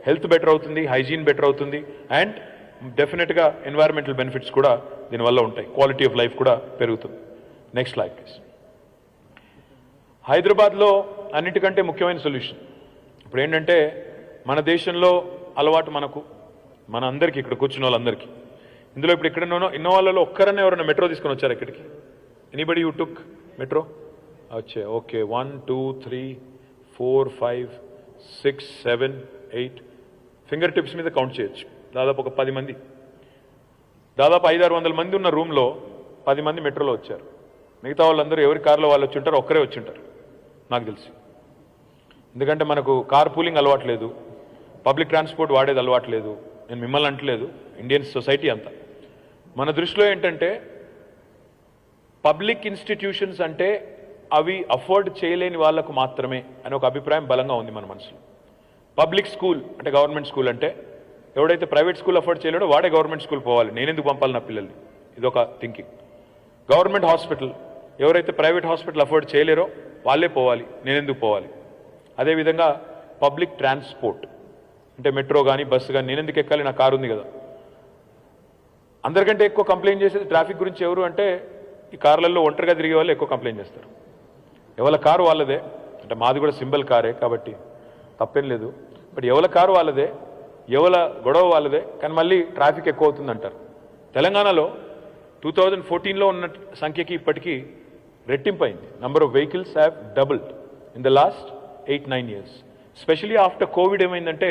హెల్త్ బెటర్ అవుతుంది, హైజీన్ బెటర్ అవుతుంది, అండ్ డెఫినెట్గా ఎన్వైరన్మెంటల్ బెనిఫిట్స్ కూడా దీనివల్ల ఉంటాయి, క్వాలిటీ ఆఫ్ లైఫ్ కూడా పెరుగుతుంది. Next slide please. హైదరాబాద్లో అన్నిటికంటే ముఖ్యమైన సొల్యూషన్ ఇప్పుడు ఏంటంటే మన దేశంలో అలవాటు మన అందరికీ, ఇక్కడ కూర్చున్న వాళ్ళందరికీ, ఇందులో ఇప్పుడు ఇక్కడ ఎన్నో వాళ్ళలో ఒక్కరన్నా ఎవరైనా మెట్రో తీసుకొని వచ్చారు ఇక్కడికి? Anybody you took metro? వచ్చే ఓకే, 1 2 3 4 5 6 7 8 ఫింగర్ టిప్స్ మీద కౌంట్ చేయొచ్చు. దాదాపు ఒక 10 మంది, దాదాపు 500-600 మంది ఉన్న రూమ్లో 10 మంది మెట్రోలో వచ్చారు. మిగతా వాళ్ళందరూ ఎవరి కార్లో వాళ్ళు వచ్చి ఉంటారు, ఒక్కరే వచ్చి ఉంటారు నాకు తెలిసి. ఎందుకంటే మనకు కార్ పూలింగ్ అలవాట్లేదు, పబ్లిక్ ట్రాన్స్పోర్ట్ వాడేది అలవాట్లేదు. నేను మిమ్మల్ని అంటలేదు, ఇండియన్ సొసైటీ అంతా. మన దృష్టిలో ఏంటంటే పబ్లిక్ ఇన్స్టిట్యూషన్స్ అంటే అవి అఫోర్డ్ చేయలేని వాళ్లకు మాత్రమే అని ఒక అభిప్రాయం బలంగా ఉంది మన మనసులో. పబ్లిక్ స్కూల్ అంటే గవర్నమెంట్ స్కూల్ అంటే ఎవడైతే ప్రైవేట్ స్కూల్ అఫోర్డ్ చేయలేడో వాడే గవర్నమెంట్ స్కూల్ పోవాలి, నేనెందుకు పంపాలి నా పిల్లల్ని, ఇదొక థింకింగ్. గవర్నమెంట్ హాస్పిటల్ ఎవరైతే ప్రైవేట్ హాస్పిటల్ అఫోర్డ్ చేయలేరో వాళ్ళే పోవాలి, నేనెందుకు పోవాలి. అదేవిధంగా పబ్లిక్ ట్రాన్స్పోర్ట్ అంటే మెట్రో కానీ బస్సు కానీ నేనెందుకు ఎక్కాలి, నా కారు ఉంది కదా. అందరికంటే ఎక్కువ కంప్లైంట్ చేసేది ట్రాఫిక్ గురించి ఎవరు అంటే ఈ కార్లలో ఒంటరిగా తిరిగే వాళ్ళు ఎక్కువ కంప్లైంట్ చేస్తారు. ఎవరి కారు వాళ్ళదే, అంటే మాది కూడా సింబల్ కారే కాబట్టి తప్పేం లేదు. బట్ ఎవల కారు వాళ్ళదే, ఎవల గొడవ వాళ్ళదే, కానీ మళ్ళీ ట్రాఫిక్ ఎక్కువ అవుతుందంటారు. తెలంగాణలో 2014లో ఉన్న సంఖ్యకి ఇప్పటికీ రెట్టింపైంది. Number of vehicles have doubled in the last 8-9 years. Specially after covid ఏమైందంటే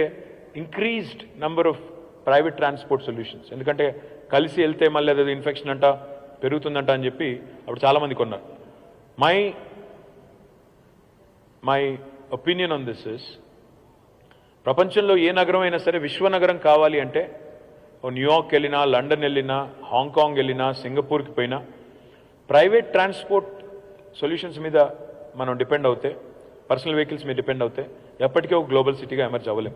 increased number of private transport solutions. ఎందుకంటే కలిసి వెళ్తే మళ్ళీ అదే ఇన్ఫెక్షన్ అంట పెరుగుతుందంట అని చెప్పి అప్పుడు చాలామంది కొన్నారు. My opinion on this is, ప్రపంచంలో ఏ నగరం అయినా సరే విశ్వనగరం కావాలి అంటే న్యూయార్క్ వెళ్ళినా, లండన్ వెళ్ళినా, హాంకాంగ్ వెళ్ళినా, సింగపూర్కి పోయినా ప్రైవేట్ ట్రాన్స్పోర్ట్ సొల్యూషన్స్ మీద మనం డిపెండ్ అవుతే, పర్సనల్ వెహికల్స్ మీద డిపెండ్ అవుతే ఎప్పటికీ ఒక గ్లోబల్ సిటీగా ఎమర్జ్ అవ్వలేం.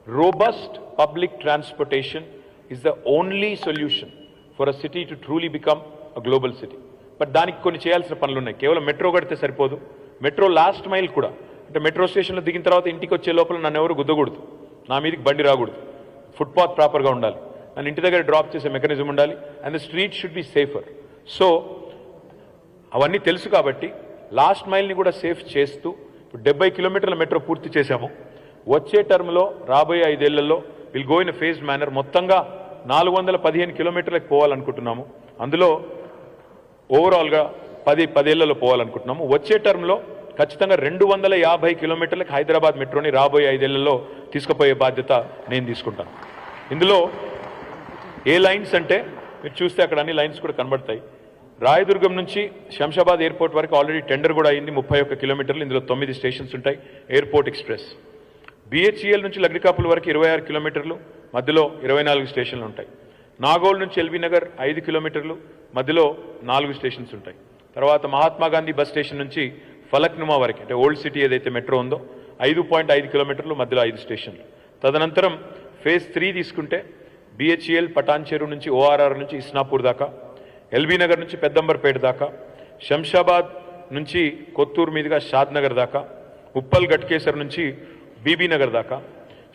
Robust public transportation is the only solution for a city to truly become a global city. But దానికి కొన్ని చేయాల్సిన పనులు ఉన్నాయి. కేవలం మెట్రో కడితే సరిపోదు. మెట్రో లాస్ట్ మైల్ కూడా, అంటే మెట్రో స్టేషన్లో దిగిన తర్వాత ఇంటికి వచ్చే లోపల నన్ను ఎవరు గుద్దకూడదు, నా మీదకి బండి రాకూడదు, ఫుట్పాత్ ప్రాపర్గా ఉండాలి, నన్ను ఇంటి దగ్గర డ్రాప్ చేసే మెకానిజం ఉండాలి, and the street should be safer. So అవన్నీ తెలుసు కాబట్టి లాస్ట్ మైల్ని కూడా సేఫ్ చేస్తూ ఇప్పుడు 70 కిలోమీటర్ల మెట్రో పూర్తి చేశాము. వచ్చే టర్మ్లో రాబోయే 5 ఏళ్లలో will go in phased manner మొత్తంగా 415 కిలోమీటర్లకు పోవాలనుకుంటున్నాము. అందులో ఓవరాల్గా 10 ఏళ్లలో పోవాలనుకుంటున్నాము. వచ్చే టర్మ్లో ఖచ్చితంగా 250 కిలోమీటర్లకు హైదరాబాద్ మెట్రోని రాబోయే 5 ఏళ్లలో తీసుకుపోయే బాధ్యత నేను తీసుకుంటాను. ఇందులో ఏ లైన్స్ అంటే మీరు చూస్తే అక్కడ అన్ని లైన్స్ కూడా కనబడతాయి. రాయదుర్గం నుంచి శంషాబాద్ ఎయిర్పోర్ట్ వరకు ఆల్రెడీ టెండర్ కూడా అయింది, 31 కిలోమీటర్లు. ఇందులో 9 స్టేషన్స్ ఉంటాయి. Airport express. బిహెచ్ఈఎల్ నుంచి లగ్డికాపుల్ వరకు 26 కిలోమీటర్లు, మధ్యలో 24 స్టేషన్లు ఉంటాయి. నాగోల్ నుంచి ఎల్బీ నగర్ 5 కిలోమీటర్లు, మధ్యలో 4 స్టేషన్స్ ఉంటాయి. తర్వాత మహాత్మా గాంధీ బస్ స్టేషన్ నుంచి ఫలక్నుమా వరకు, అంటే ఓల్డ్ సిటీ ఏదైతే మెట్రో ఉందో 5.5 కిలోమీటర్లు, మధ్యలో 5 స్టేషన్లు. తదనంతరం ఫేజ్ 3 తీసుకుంటే బిహెచ్ఈఎల్ పటాన్ చెరువు నుంచి ఓఆర్ఆర్ నుంచి ఇస్నాపూర్ దాకా, ఎల్బీ నగర్ నుంచి పెద్దంబర్పేట దాకా, శంషాబాద్ నుంచి కొత్తూరు మీదుగా షాద్ నగర్ దాకా, ఉప్పల్ గట్కేసర్ నుంచి బీబీ నగర్ దాకా,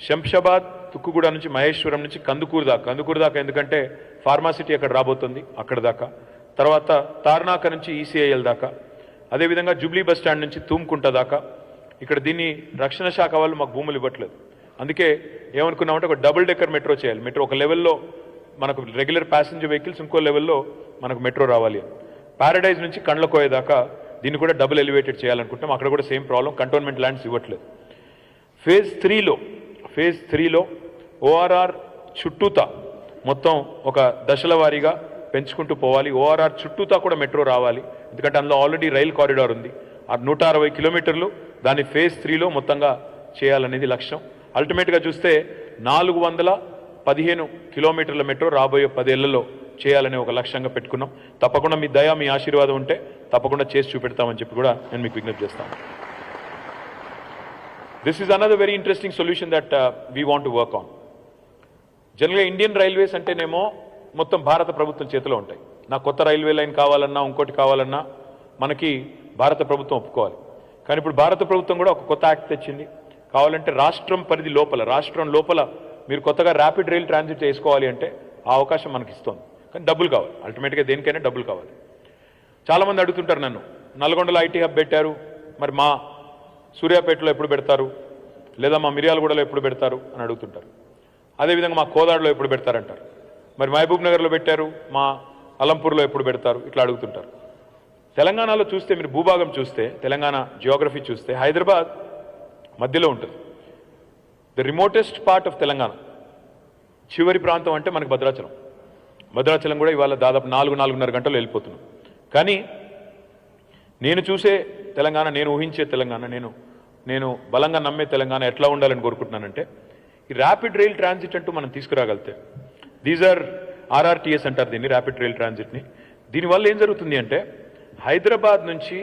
శంషాబాద్ తుక్కుగూడ నుంచి మహేశ్వరం నుంచి కందుకూరు దాకా ఎందుకంటే ఫార్మాసిటీ అక్కడ రాబోతుంది, అక్కడ దాకా. తర్వాత తార్నాక నుంచి ఈసీఐఎల్ దాకా, అదేవిధంగా జూబ్లీ బస్ స్టాండ్ నుంచి తూమ్కుంట దాకా. ఇక్కడ దీన్ని రక్షణ శాఖ వాళ్ళు మాకు భూములు ఇవ్వట్లేదు. అందుకే ఏమనుకున్నామంటే ఒక డబుల్ డెక్కర్ మెట్రో చేయాలి. మెట్రో ఒక లెవెల్లో మనకు రెగ్యులర్ ప్యాసింజర్ వెహికల్స్, ఇంకో లెవెల్లో మనకు మెట్రో రావాలి. ప్యారడైజ్ నుంచి కండ్లకోయ దాకా దీన్ని కూడా డబుల్ ఎలివేటెడ్ చేయాలనుకుంటాం. అక్కడ కూడా సేమ్ ప్రాబ్లం, కంటోన్మెంట్ ల్యాండ్స్ ఇవ్వట్లేదు. ఫేజ్ 3లో ఓఆర్ఆర్ చుట్టూతా మొత్తం ఒక దశల వారీగా పెంచుకుంటూ పోవాలి. ఓఆర్ఆర్ చుట్టూతా కూడా మెట్రో రావాలి, ఎందుకంటే అందులో ఆల్రెడీ రైల్ కారిడార్ ఉంది. ఆ 160 కిలోమీటర్లు దాన్ని ఫేజ్ 3లో మొత్తంగా చేయాలనేది లక్ష్యం. అల్టిమేట్గా చూస్తే 415 కిలోమీటర్ల మెట్రో రాబోయే 10 ఏళ్లలో చేయాలనే ఒక లక్ష్యంగా పెట్టుకున్నాం. తప్పకుండా మీ దయ, మీ ఆశీర్వాదం ఉంటే తప్పకుండా చేసి చూపెడతామని చెప్పి కూడా నేను మీకు విజ్ఞప్తి చేస్తాను. This is another very interesting solution that we want to work on. జనరల్గా ఇండియన్ రైల్వేస్ అంటేనేమో మొత్తం భారత ప్రభుత్వం చేతిలో ఉంటాయి. నాకు కొత్త రైల్వే లైన్ కావాలన్నా, ఇంకోటి కావాలన్నా మనకి భారత ప్రభుత్వం ఒప్పుకోవాలి. కానీ ఇప్పుడు భారత ప్రభుత్వం కూడా ఒక కొత్త యాక్ట్ తెచ్చింది. కావాలంటే రాష్ట్రం పరిధి లోపల, రాష్ట్రం లోపల మీరు కొత్తగా ర్యాపిడ్ రైల్ ట్రాన్సిట్ చేసుకోవాలి అంటే ఆ అవకాశం మనకి ఇస్తుంది. కానీ డబ్బులు కావాలి. అల్టిమేట్గా దేనికైనా డబ్బులు కావాలి. చాలామంది అడుగుతుంటారు నన్ను, నల్గొండలో ఐటీ హబ్ పెట్టారు, మరి మా సూర్యాపేటలో ఎప్పుడు పెడతారు, లేదా మా మిర్యాలగూడలో ఎప్పుడు పెడతారు అని అడుగుతుంటారు. అదేవిధంగా మా కోదాడలో ఎప్పుడు పెడతారంటారు. మరి మహబూబ్ నగర్లో పెట్టారు, మా అలంపూర్లో ఎప్పుడు పెడతారు, ఇట్లా అడుగుతుంటారు. తెలంగాణలో చూస్తే, మీరు భూభాగం చూస్తే, తెలంగాణ జియోగ్రఫీ చూస్తే హైదరాబాద్ మధ్యలో ఉంటుంది. The remotest part of Telangana, చివరి ప్రాంతం అంటే మనకి భద్రాచలం కూడా ఇవాళ దాదాపు 4-4.5 గంటలు వెళ్ళిపోతున్నాం. కానీ నేను చూసే తెలంగాణ, నేను ఊహించే తెలంగాణ, నేను బలంగా నమ్మే తెలంగాణ ఎట్లా ఉండాలని కోరుకుంటున్నానంటే, ఈ ర్యాపిడ్ రైల్ ట్రాన్సిట్ అంటూ మనం తీసుకురాగలితే, దీస్ ఆర్ ఆర్ఆర్టీఎస్ అంటారు దీన్ని, ర్యాపిడ్ రైల్ ట్రాన్సిట్ని. దీనివల్ల ఏం జరుగుతుంది అంటే హైదరాబాద్ నుంచి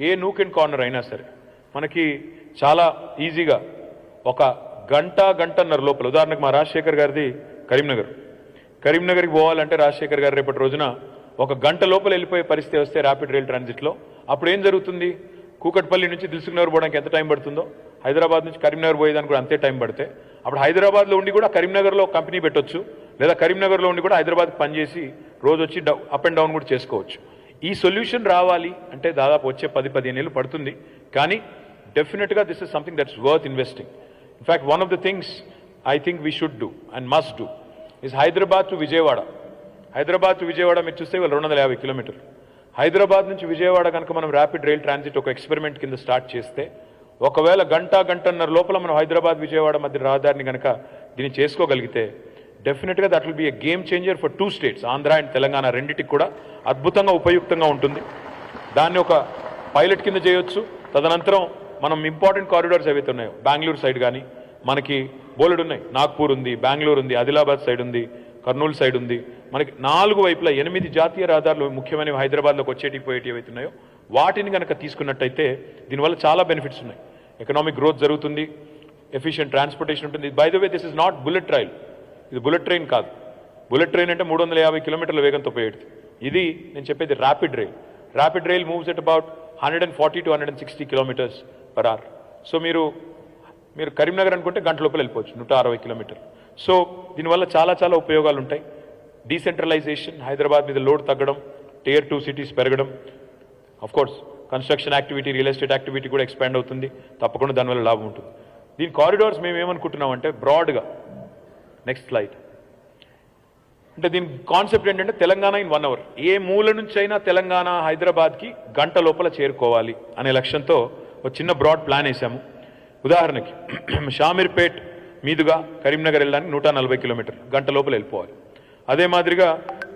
ఏ నూక్ అండ్ కార్నర్ అయినా సరే మనకి చాలా ఈజీగా ఒక గంటన్నర లోపల, ఉదాహరణకు మా రాజశేఖర్ గారిది కరీంనగర్కి పోవాలంటే రాజశేఖర్ గారు రేపటి రోజున 1 గంట లోపల వెళ్ళిపోయే పరిస్థితి వస్తే ర్యాపిడ్ రైల్ ట్రాన్సిట్లో, అప్పుడు ఏం జరుగుతుంది, కూకట్పల్లి నుంచి దిల్సుఖ్నగర్ పోవడానికి ఎంత టైం పడుతుందో హైదరాబాద్ నుంచి కరీంనగర్ పోయేదానికి కూడా అంతే టైం పడితే, అప్పుడు హైదరాబాద్లో ఉండి కూడా కరీంనగర్లో కంపెనీ పెట్టొచ్చు, లేదా కరీంనగర్లో ఉండి కూడా హైదరాబాద్కి పనిచేసి రోజు వచ్చి అప్ అండ్ డౌన్ కూడా చేసుకోవచ్చు. ఈ సొల్యూషన్ రావాలి అంటే దాదాపు వచ్చే 10-15 ఏళ్ళు పడుతుంది. కానీ definitely this is something that's worth investing. In fact, one of the things I think we should do and must do is Hyderabad to Vijayawada. Hyderabad to Vijayawada మీరు చూస్తే 250 కిలోమీటర్లు. హైదరాబాద్ నుంచి విజయవాడ కనుక మనం ర్యాపిడ్ రైల్ ట్రాన్సిట్ ఒక experiment కింద start చేస్తే ఒకవేళ గంటన్నర లోపల మనం హైదరాబాద్ విజయవాడ మధ్య రహదారిని కనుక దీన్ని చేసుకోగలిగితే డెఫినెట్గా that will be a game changer for 2 states, Andhra and Telangana రెండింటికి కూడా అద్భుతంగా ఉపయుక్తంగా ఉంటుంది. దాన్ని ఒక పైలట్ కింద చేయొచ్చు. తదనంతరం మనం ఇంపార్టెంట్ కారిడార్స్ ఏవైతే ఉన్నాయో బెంగళూరు సైడ్ కానీ మనకి బోలెడు ఉన్నాయి, నాగ్పూర్ ఉంది, బెంగళూరు ఉంది, ఆదిలాబాద్ సైడ్ ఉంది, కర్నూలు సైడ్ ఉంది. మనకి 4 వైపులా 8 జాతీయ రహదారులు ముఖ్యమైనవి హైదరాబాద్లోకి వచ్చేటి పోయేటి ఏవైతే ఉన్నాయో వాటిని కనుక తీసుకున్నట్టయితే దీనివల్ల చాలా బెనిఫిట్స్ ఉన్నాయి. ఎకనామిక్ గ్రోత్ జరుగుతుంది, ఎఫిషియెంట్ ట్రాన్స్పోర్టేషన్ ఉంటుంది. By the way this is not bullet rail, ఇది బుల్లెట్ ట్రైన్ కాదు. బుల్లెట్ ట్రైన్ అంటే 350 కిలోమీటర్ల వేగంతో పోయేది. ఇది నేను చెప్పేది rapid rail. Rapid rail moves at about 140 to 160 kilometres per hour. So మీరు కరీంనగర్ అనుకుంటే గంట లోపల వెళ్ళిపోవచ్చు 160 కిలోమీటర్లు. సో దీనివల్ల చాలా ఉపయోగాలు ఉంటాయి. డీసెంట్రలైజేషన్, హైదరాబాద్ మీద లోడ్ తగ్గడం, Tier 2 సిటీస్ పెరగడం, course construction activity, real estate activity కూడా ఎక్స్పాండ్ అవుతుంది. తప్పకుండా దానివల్ల లాభం ఉంటుంది. దీని కారిడార్స్ మేము ఏమనుకుంటున్నామంటే బ్రాడ్గా, నెక్స్ట్ స్లైడ్, అంటే దీని కాన్సెప్ట్ ఏంటంటే తెలంగాణ ఇన్ 1 hour, ఏ మూల నుంచి అయినా తెలంగాణ హైదరాబాద్కి గంట లోపల చేరుకోవాలి అనే లక్ష్యంతో ఒక చిన్న బ్రాడ్ ప్లాన్ వేసాము. ఉదాహరణకి షామీర్పేట్ మీదుగా కరీంనగర్ వెళ్ళడానికి 140 కిలోమీటర్లు గంట లోపల వెళ్ళిపోవాలి. అదే మాదిరిగా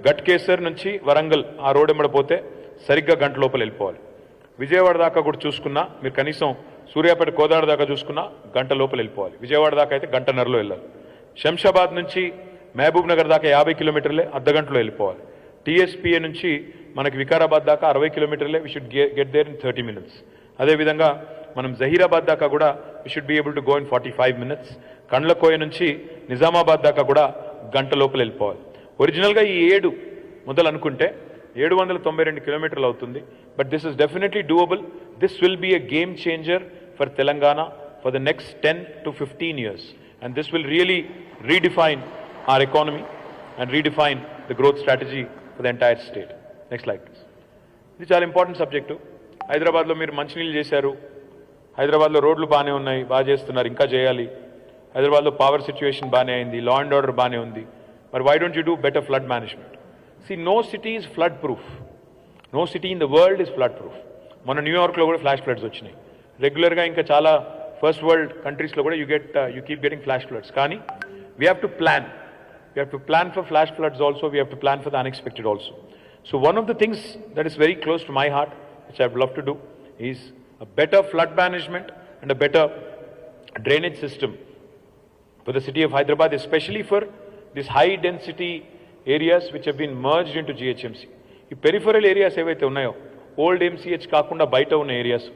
గట్కేసర్ నుంచి వరంగల్ ఆ రోడ్ ఎమ్మడిపోతే సరిగ్గా గంట లోపల వెళ్ళిపోవాలి. విజయవాడ దాకా కూడా చూసుకున్నా మీరు కనీసం సూర్యాపేట కోదాడ దాకా చూసుకున్నా గంట లోపల వెళ్ళిపోవాలి. విజయవాడ దాకా అయితే గంటన్నరలో వెళ్ళాలి. శంషాబాద్ నుంచి మహబూబ్ నగర్ దాకా 50 కిలోమీటర్లే, అర్ధగంటలో వెళ్ళిపోవాలి. టీఎస్పీఏ నుంచి మనకి వికారాబాద్ దాకా 60 కిలోమీటర్లే, we should get there in 30 minutes. అదేవిధంగా మనం జహీరాబాద్ దాకా కూడా we should be able to go in 45 minutes. Kandlakoya నుంచి నిజామాబాద్ దాకా కూడా గంట లోపల వెళ్ళిపోవాలి. ఒరిజినల్గా ఈ 7 మొదలు అనుకుంటే 792 కిలోమీటర్లు అవుతుంది. But this is definitely doable. This will be a game changer for Telangana for the next 10 to 15 years. And this will really redefine our economy and redefine the growth strategy for the entire state. Next slide, please. This is an important subject. హైదరాబాద్లో మీరు మంచినీళ్ళు చేశారు, హైదరాబాద్లో రోడ్లు బాగానే ఉన్నాయి, బాగా చేస్తున్నారు, ఇంకా చేయాలి. హైదరాబాద్లో పవర్ సిచ్యువేషన్ బాగానే అయింది, లా అండ్ ఆర్డర్ బాగానే ఉంది. మరి why don't you do better flood management? See, no city is flood proof. No city in the world is flood proof. మన న్యూయార్క్లో కూడా ఫ్లాష్ ఫ్లడ్స్ వచ్చినాయి. రెగ్యులర్గా ఇంకా చాలా ఫస్ట్ వరల్డ్ కంట్రీస్లో కూడా you keep getting flash floods. కానీ we have to plan. We have to plan for flash floods also. We have to plan for the unexpected also. So one of the things that is very close to my heart, which I would love to do, is a better flood management and a better drainage system for the city of Hyderabad, especially for these high density areas which have been merged into GHMC. ఈ peripheral areas ఏవైతే ఉన్నాయో, old MCH కాకుండా బయట ఉన్న areas,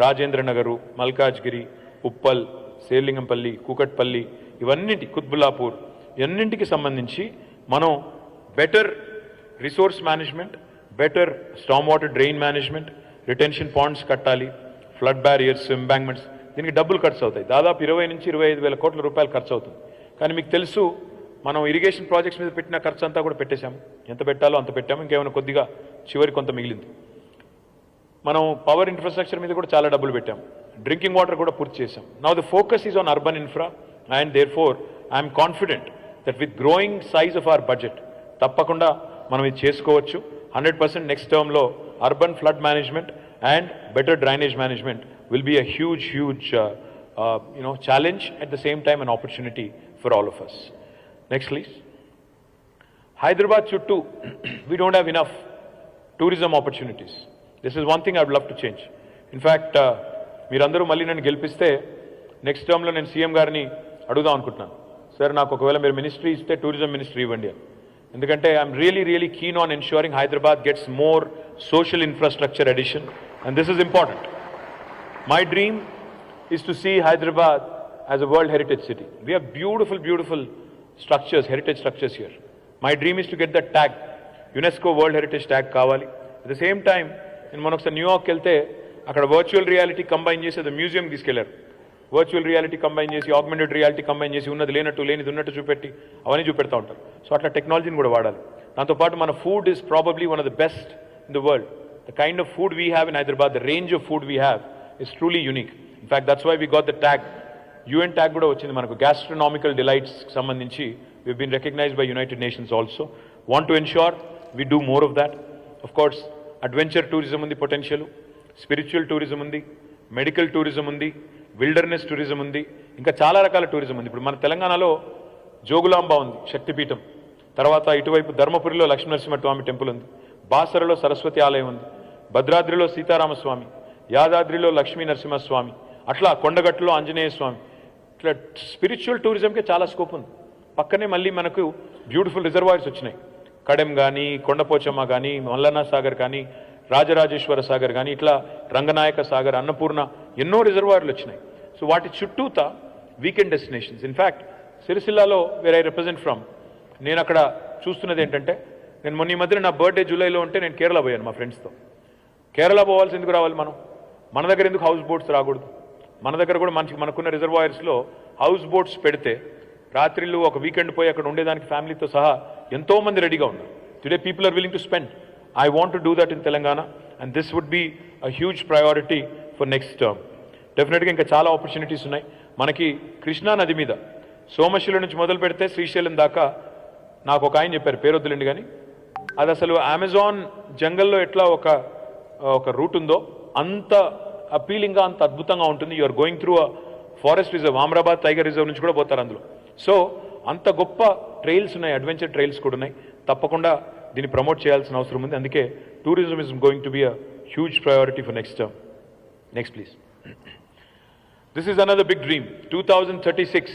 Rajendra Nagar, Malkajgiri, Uppal, Serilingampally, Kukatpally, ఇవన్నింటి, కుత్బుల్లాపూర్, ఇవన్నింటికి సంబంధించి మనం better resource management, better storm water drain management, retention ponds కట్టాలి, ఫ్లడ్ బ్యారియర్స్, ఎంబాంక్మెంట్స్, దీనికి డబ్బులు ఖర్చు అవుతాయి. దాదాపు 20 నుంచి 25,000 కోట్ల రూపాయలు ఖర్చు అవుతుంది. కానీ మీకు తెలుసు మనం ఇరిగేషన్ ప్రాజెక్ట్స్ మీద పెట్టిన ఖర్చు అంతా కూడా పెట్టేశాము. ఎంత పెట్టాలో అంత పెట్టాము, ఇంకేమైనా కొద్దిగా చివరి కొంత మిగిలింది. మనం పవర్ ఇన్ఫ్రాస్ట్రక్చర్ మీద కూడా చాలా డబ్బులు పెట్టాం. డ్రింకింగ్ వాటర్ కూడా పూర్తి చేశాం. Now the focus is on urban infra and therefore I'm confident that with growing size of our budget, తప్పకుండా మనం ఇది చేసుకోవచ్చు. 100% నెక్స్ట్ టర్మ్లో urban flood management and better drainage management will be a huge challenge, at the same time an opportunity for all of us. Next please. Hyderabad chuttu we don't have enough tourism opportunities. This is one thing I would love to change. In fact, మీరందరూ మళ్ళీ నన్ను గెలిపిస్తే next టర్మ్లో నేను CM గారిని అడుగుదాం అనుకుంటున్నాను, sir నాకు ఒకవేళ మీరు మినిస్ట్రీ ఇస్తే టూరిజం మినిస్ట్రీ ఇవ్వండి అని. ఎందుకంటే I'm really keen on ensuring Hyderabad gets more social infrastructure addition, and this is important. My dream is to see Hyderabad as a World Heritage City. We have beautiful structures, heritage structures here. My dream is to get that tag, UNESCO World Heritage tag kavali. At the same time, in monoksa New York kelte akkada virtual reality combine chesi the museum తీసుకెళ్లారు. Virtual reality combine చేసి, augmented reality combine చేసి, ఉన్నది లేనట్టు లేనిది ఉన్నట్టు చూపెట్టి అవన్నీ చూపెడతా ఉంటారు. సో అట్లా టెక్నాలజీని కూడా వాడాలి. దాంతోపాటు మన food is probably one of the best in the world. The kind of food we have in Hyderabad, the range of food we have is truly unique. In fact that's why we got the tag, UN tag కూడా వచ్చింది మనకు, గ్యాస్ట్రోనామికల్ delights సంబంధించి we've been recognized by United Nations also. Want to ensure we do more of that. Of course, adventure tourism undi potential, spiritual tourism undi, medical tourism undi, wilderness tourism undi, ఇంకా చాలా రకాల tourism ఉంది. ఇప్పుడు మన తెలంగాణలో జోగులాంబ ఉంది శక్తిపీఠం, తర్వాత ఇటువైపు ధర్మపురిలో లక్ష్మీనరసింహస్వామి టెంపుల్ ఉంది, బాసరలో సరస్వతి ఆలయం ఉంది, భద్రాద్రిలో సీతారామస్వామి, యాదాద్రిలో లక్ష్మీ నరసింహస్వామి, అట్లా కొండగట్టులో ఆంజనేయ స్వామి, ఇట్లా స్పిరిచువల్ టూరిజంకి చాలా స్కోప్ ఉంది. పక్కనే మళ్ళీ మనకు బ్యూటిఫుల్ రిజర్వాయర్స్ వచ్చినాయి, కడెం కానీ, కొండపోచమ్మ కానీ, మల్లన్న సాగర్ కానీ, రాజరాజేశ్వర సాగర్ కానీ, ఇట్లా రంగనాయక సాగర్, అన్నపూర్ణ, ఎన్నో రిజర్వాయర్లు వచ్చినాయి. సో వాటి చుట్టూత వీకెండ్ డెస్టినేషన్స్. ఇన్ఫ్యాక్ట్ సిరిసిల్లాలో వేర్ ఐ రిప్రజెంట్ ఫ్రమ్, నేను అక్కడ చూస్తున్నది ఏంటంటే, నేను మొన్న ఈ మధ్యన నా బర్త్డే జూలైలో ఉంటే నేను కేరళ పోయాను మా ఫ్రెండ్స్తో. కేరళ పోవాల్సి ఎందుకు రావాలి మనం? మన దగ్గర ఎందుకు హౌస్ బోట్స్ రాకూడదు? మన దగ్గర కూడా మనకున్న రిజర్వాయర్స్లో హౌస్ బోట్స్ పెడితే రాత్రిళ్ళు ఒక వీకెండ్ పోయి అక్కడ ఉండేదానికి ఫ్యామిలీతో సహా ఎంతోమంది రెడీగా ఉన్నారు. Today people are willing to spend. I want to do that in Telangana and this would be a huge priority for next term. డెఫినెట్గా ఇంకా చాలా ఆపర్చునిటీస్ ఉన్నాయి మనకి. కృష్ణా నది మీద సోమశిల నుంచి మొదలు పెడితే శ్రీశైలం దాకా, నాకు ఒక ఆయన చెప్పారు, పేరొద్దులండి కానీ, అది అసలు అమెజాన్ జంగల్లో ఎట్లా ఒక రూట్ ఉందో అంత అపీలింగ్గా, అంత అద్భుతంగా ఉంటుంది. You are going through a forest reserve, Amrabad tiger reserve నుంచి కూడా పోతారు అందులో. సో అంత గొప్ప ట్రైల్స్ ఉన్నాయి, అడ్వెంచర్ ట్రైల్స్ కూడా ఉన్నాయి. తప్పకుండా దీన్ని ప్రమోట్ చేయాల్సిన అవసరం ఉంది. అందుకే tourism is going to be a huge priority for next term. Next please. This is another big dream. 2036,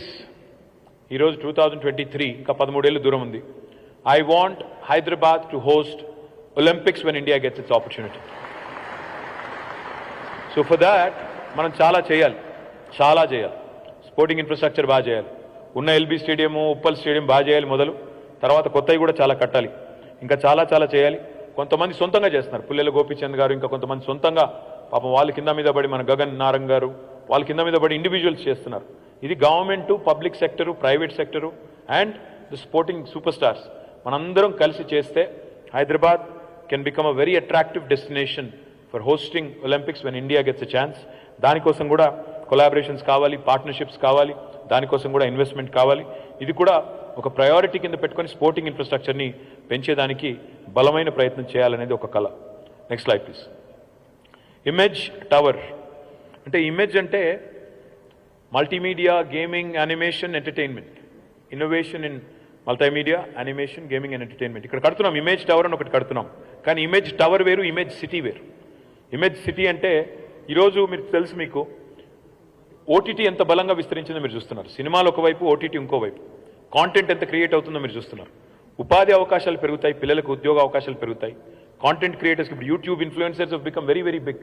ఈరోజు 2023, ఇంకా 13 ఏళ్ళు దూరం ఉంది. I want Hyderabad to host Olympics when India gets its opportunity. So for that మనం చాలా చేయాలి. Sporting infrastructure బాగా చేయాలి. ఉన్న ఎల్బీ స్టేడియము, ఉప్పల్ స్టేడియం బాగా చేయాలి మొదలు, తర్వాత కొత్తవి కూడా చాలా కట్టాలి. ఇంకా చాలా చేయాలి. కొంతమంది సొంతంగా చేస్తున్నారు, పుల్లెల గోపీచంద్ గారు, ఇంకా కొంతమంది సొంతంగా పాపం వాళ్ళ కింద మీద పడి, మన గగన్ నారంగ్ గారు వాళ్ళ కింద మీద పడి ఇండివిజువల్స్ చేస్తున్నారు. ఇది government, public sector, private sector and the sporting super stars మనందరం కలిసి చేస్తే Hyderabad can become a very attractive destination for hosting Olympics when India gets a chance. దానికోసం కూడా కొలాబరేషన్స్ కావాలి, పార్ట్నర్షిప్స్ కావాలి, దానికోసం కూడా ఇన్వెస్ట్మెంట్ కావాలి. ఇది కూడా ఒక ప్రయారిటీ కింద పెట్టుకొని స్పోర్టింగ్ ఇన్ఫ్రాస్ట్రక్చర్ని పెంచేదానికి బలమైన ప్రయత్నం చేయాలనేది ఒక కళ. Next slide please. Image tower అంటే, ఇమేజ్ అంటే multimedia, gaming, animation, entertainment, innovation in multimedia, animation, gaming and entertainment. ఇక్కడ కడుతున్నాం ఇమేజ్ టవర్ అని ఒకటి కడుతున్నాం. కానీ ఇమేజ్ టవర్ వేరు, ఇమేజ్ సిటీ వేరు. ఇమేజ్ సిటీ అంటే ఈరోజు మీరు తెలుసు, మీకు ఓటీటీ ఎంత బలంగా విస్తరించిందో మీరు చూస్తున్నారు. సినిమాలు ఒకవైపు, ఓటీటీ ఇంకోవైపు. కాంటెంట్ ఎంత క్రియేట్ అవుతుందో మీరు చూస్తున్నారు. ఉపాధి అవకాశాలు పెరుగుతాయి, పిల్లలకు ఉద్యోగ అవకాశాలు పెరుగుతాయి. కాంటెంట్ క్రియేటర్స్కి ఇప్పుడు YouTube influencers have become very big.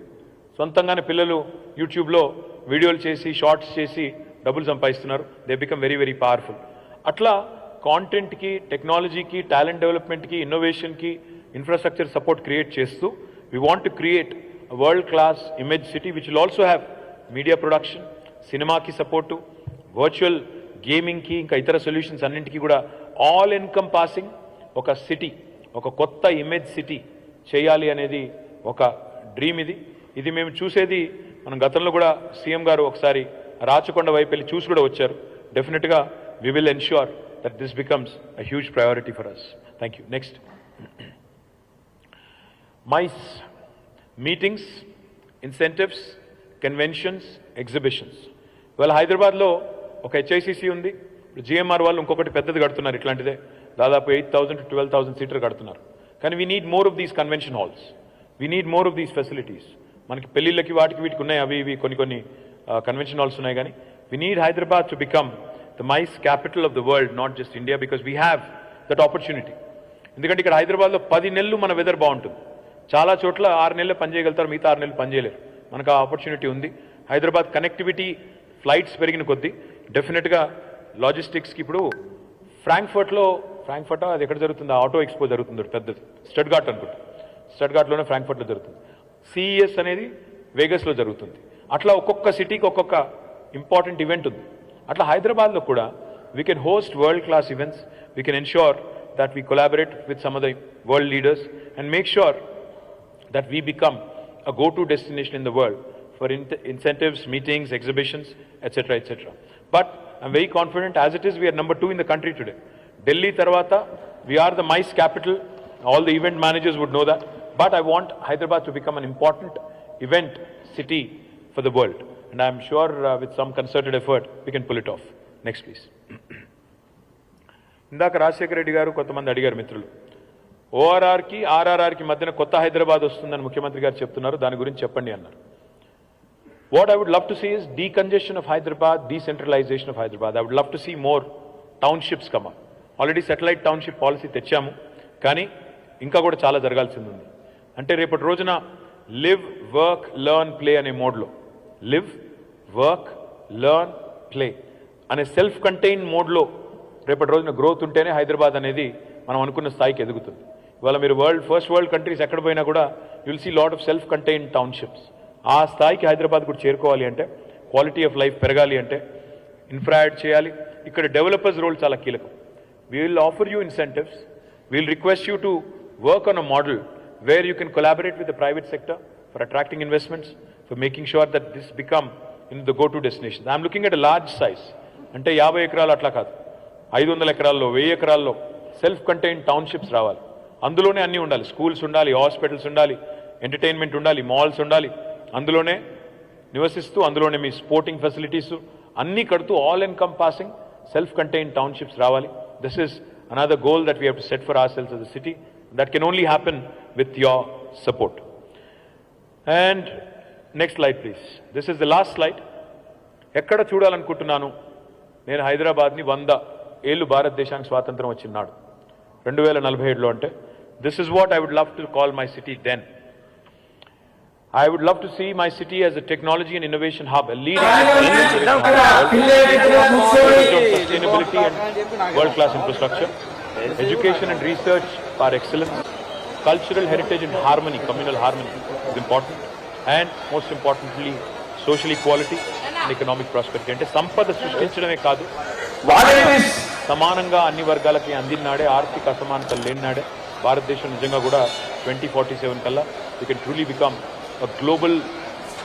సొంతంగానే పిల్లలు యూట్యూబ్లో వీడియోలు చేసి, షార్ట్స్ చేసి డబ్బులు సంపాదిస్తున్నారు. They become very powerful. అట్లా కాంటెంట్కి, టెక్నాలజీకి, టాలెంట్ డెవలప్మెంట్కి, ఇన్నోవేషన్కి ఇన్ఫ్రాస్ట్రక్చర్ సపోర్ట్ క్రియేట్ చేస్తూ we want to create a world class image city which will also have media production, cinema ki support, virtual gaming ki, ఇంకా ఇతర సొల్యూషన్స్ అన్నింటికి కూడా ఆల్ ఎన్కంపాసింగ్ ఒక సిటీ, ఒక కొత్త ఇమేజ్ సిటీ చేయాలి అనేది ఒక డ్రీమ్. ఇది మేము చూసేది, మనం గతంలో కూడా సీఎం గారు ఒకసారి రాచకొండ వైపు వెళ్ళి చూసి కూడా వచ్చారు. డెఫినెట్గా we will ensure that this becomes a huge priority for us. Thank you. Next. MICE, meetings, incentives, conventions, exhibitions. ఇవాళ హైదరాబాద్లో ఒక హెచ్ఐసిసి ఉంది. జిఎంఆర్ వాళ్ళు ఇంకొకటి పెద్దది కడుతున్నారు, ఇట్లాంటిదే దాదాపు 8,000 to 12,000 సీటర్ కడుతున్నారు. కానీ we need more of these convention halls, we need more of these facilities. మనకి పెళ్లిళ్ళకి వాటికి వీటికి ఉన్నాయి, అవి ఇవి కొన్ని కన్వెన్షన్ హాల్స్ ఉన్నాయి. కానీ we need Hyderabad to become the MICE capital of the world, not just India, because we have that opportunity. ఎందుకంటే ఇక్కడ హైదరాబాద్లో 10 నెలలు మన వెదర్ బాగుంటుంది. చాలా చోట్ల 6 నెలలు పనిచేయగలుగుతారు, మిగతా 6 నెలలు పనిచేయలేరు. మనకు ఆ ఆపర్చునిటీ ఉంది. హైదరాబాద్ కనెక్టివిటీ, ఫ్లైట్స్ పెరిగిన కొద్దీ డెఫినెట్గా లాజిస్టిక్స్కి ఇప్పుడు ఫ్రాంక్ఫర్ట్ అది ఎక్కడ జరుగుతుంది, ఆటో ఎక్స్పో జరుగుతుంది పెద్దది, స్టడ్గార్ట్ అనుకుంటా, స్టడ్గార్ట్లోనే ఫ్రాంక్ఫర్ట్లో జరుగుతుంది. సిఈఎస్ అనేది వేగస్లో జరుగుతుంది. అట్లా ఒక్కొక్క సిటీకి ఒక్కొక్క ఇంపార్టెంట్ ఈవెంట్ ఉంది. అట్లా హైదరాబాద్లో కూడా we can host world class events. We can ensure that we collaborate with some of the world leaders and make sure that we become a go-to destination in the world for incentives, meetings, exhibitions, etc., etc. But I'm very confident, as it is, we are number 2 in the country today. Delhi Tarvata, we are the MICE capital. All the event managers would know that. But I want Hyderabad to become an important event city for the world. And I'm sure with some concerted effort, we can pull it off. Next, please. ఇందాక రాజశేఖర రెడ్డి గారు కొంతమంది అడిగారు మిత్రులు, ఓఆర్ఆర్కి ఆర్ఆర్ఆర్కి మధ్యన కొత్త హైదరాబాద్ వస్తుందని ముఖ్యమంత్రి గారు చెప్తున్నారు, దాని గురించి చెప్పండి అన్నారు. What I would love to see is decongestion of Hyderabad, decentralization of Hyderabad. I would love to see more townships come up. Already satellite township policy తెచ్చాము, కానీ ఇంకా కూడా చాలా జరగాల్సింది ఉంది. అంటే రేపటి రోజున లివ్, వర్క్, లెర్న్, ప్లే అనే మోడ్లో, లివ్, వర్క్, లెర్న్, ప్లే అనే సెల్ఫ్ కంటైన్డ్ మోడ్లో రేపటి రోజున గ్రోత్ ఉంటేనే హైదరాబాద్ అనేది మనం అనుకున్న స్థాయికి ఎదుగుతుంది. ఇవాళ మీరు ఫస్ట్ వరల్డ్ కంట్రీస్ ఎక్కడ పోయినా కూడా you'll see lot of self contained townships. ఆ స్థాయికి హైదరాబాద్ కూడా చేరుకోవాలి అంటే, క్వాలిటీ ఆఫ్ లైఫ్ పెరగాలి అంటే ఇన్ఫ్రా యాడ్ చేయాలి. ఇక్కడ డెవలపర్స్ రోల్ చాలా కీలకం. We will offer you incentives. We will request you to work on a model where you can collaborate with the private sector for attracting investments, for making sure that this become the go-to destination. I am looking at a large size. అంటే 50 ఎకరాలు అట్లా కాదు, 500 ఎకరాల్లో, 1000 ఎకరాల్లో self contained townships రావాలి. అందులోనే అన్నీ ఉండాలి. స్కూల్స్ ఉండాలి, హాస్పిటల్స్ ఉండాలి, ఎంటర్టైన్మెంట్ ఉండాలి, మాల్స్ ఉండాలి. అందులోనే నివసిస్తూ అందులోనే మీ స్పోర్టింగ్ ఫెసిలిటీస్ అన్నీ కడుతూ all encompassing self contained townships రావాలి. This is another goal that we have to set for ourselves as a city. That can only happen with your support. And next slide, please. This is the last slide. ఎక్కడ చూడాలనుకుంటున్నాను నేను హైదరాబాద్ని 100 ఏళ్ళు భారతదేశానికి స్వాతంత్రం వచ్చినాడు 2047లో అంటే, this is what I would love to call my city then. I would love to see my city as a technology and innovation hub, a leading sustainability and world-class infrastructure, education and research are excellence, cultural heritage and harmony, communal harmony is important, and most importantly, social equality and economic prosperity. అంటే సంపద సృష్టించడమే కాదు, సమానంగా అన్ని వర్గాలకి అందినాడే, ఆర్థిక అసమానతలు లేనినాడే భారతదేశం నిజంగా కూడా 2047 కల్లా we can truly become a global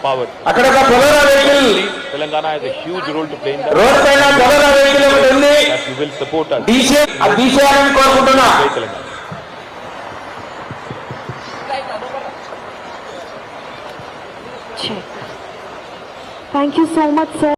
power. Telangana has a huge role to play in that. That you will support us. Check. Thank you so much, sir.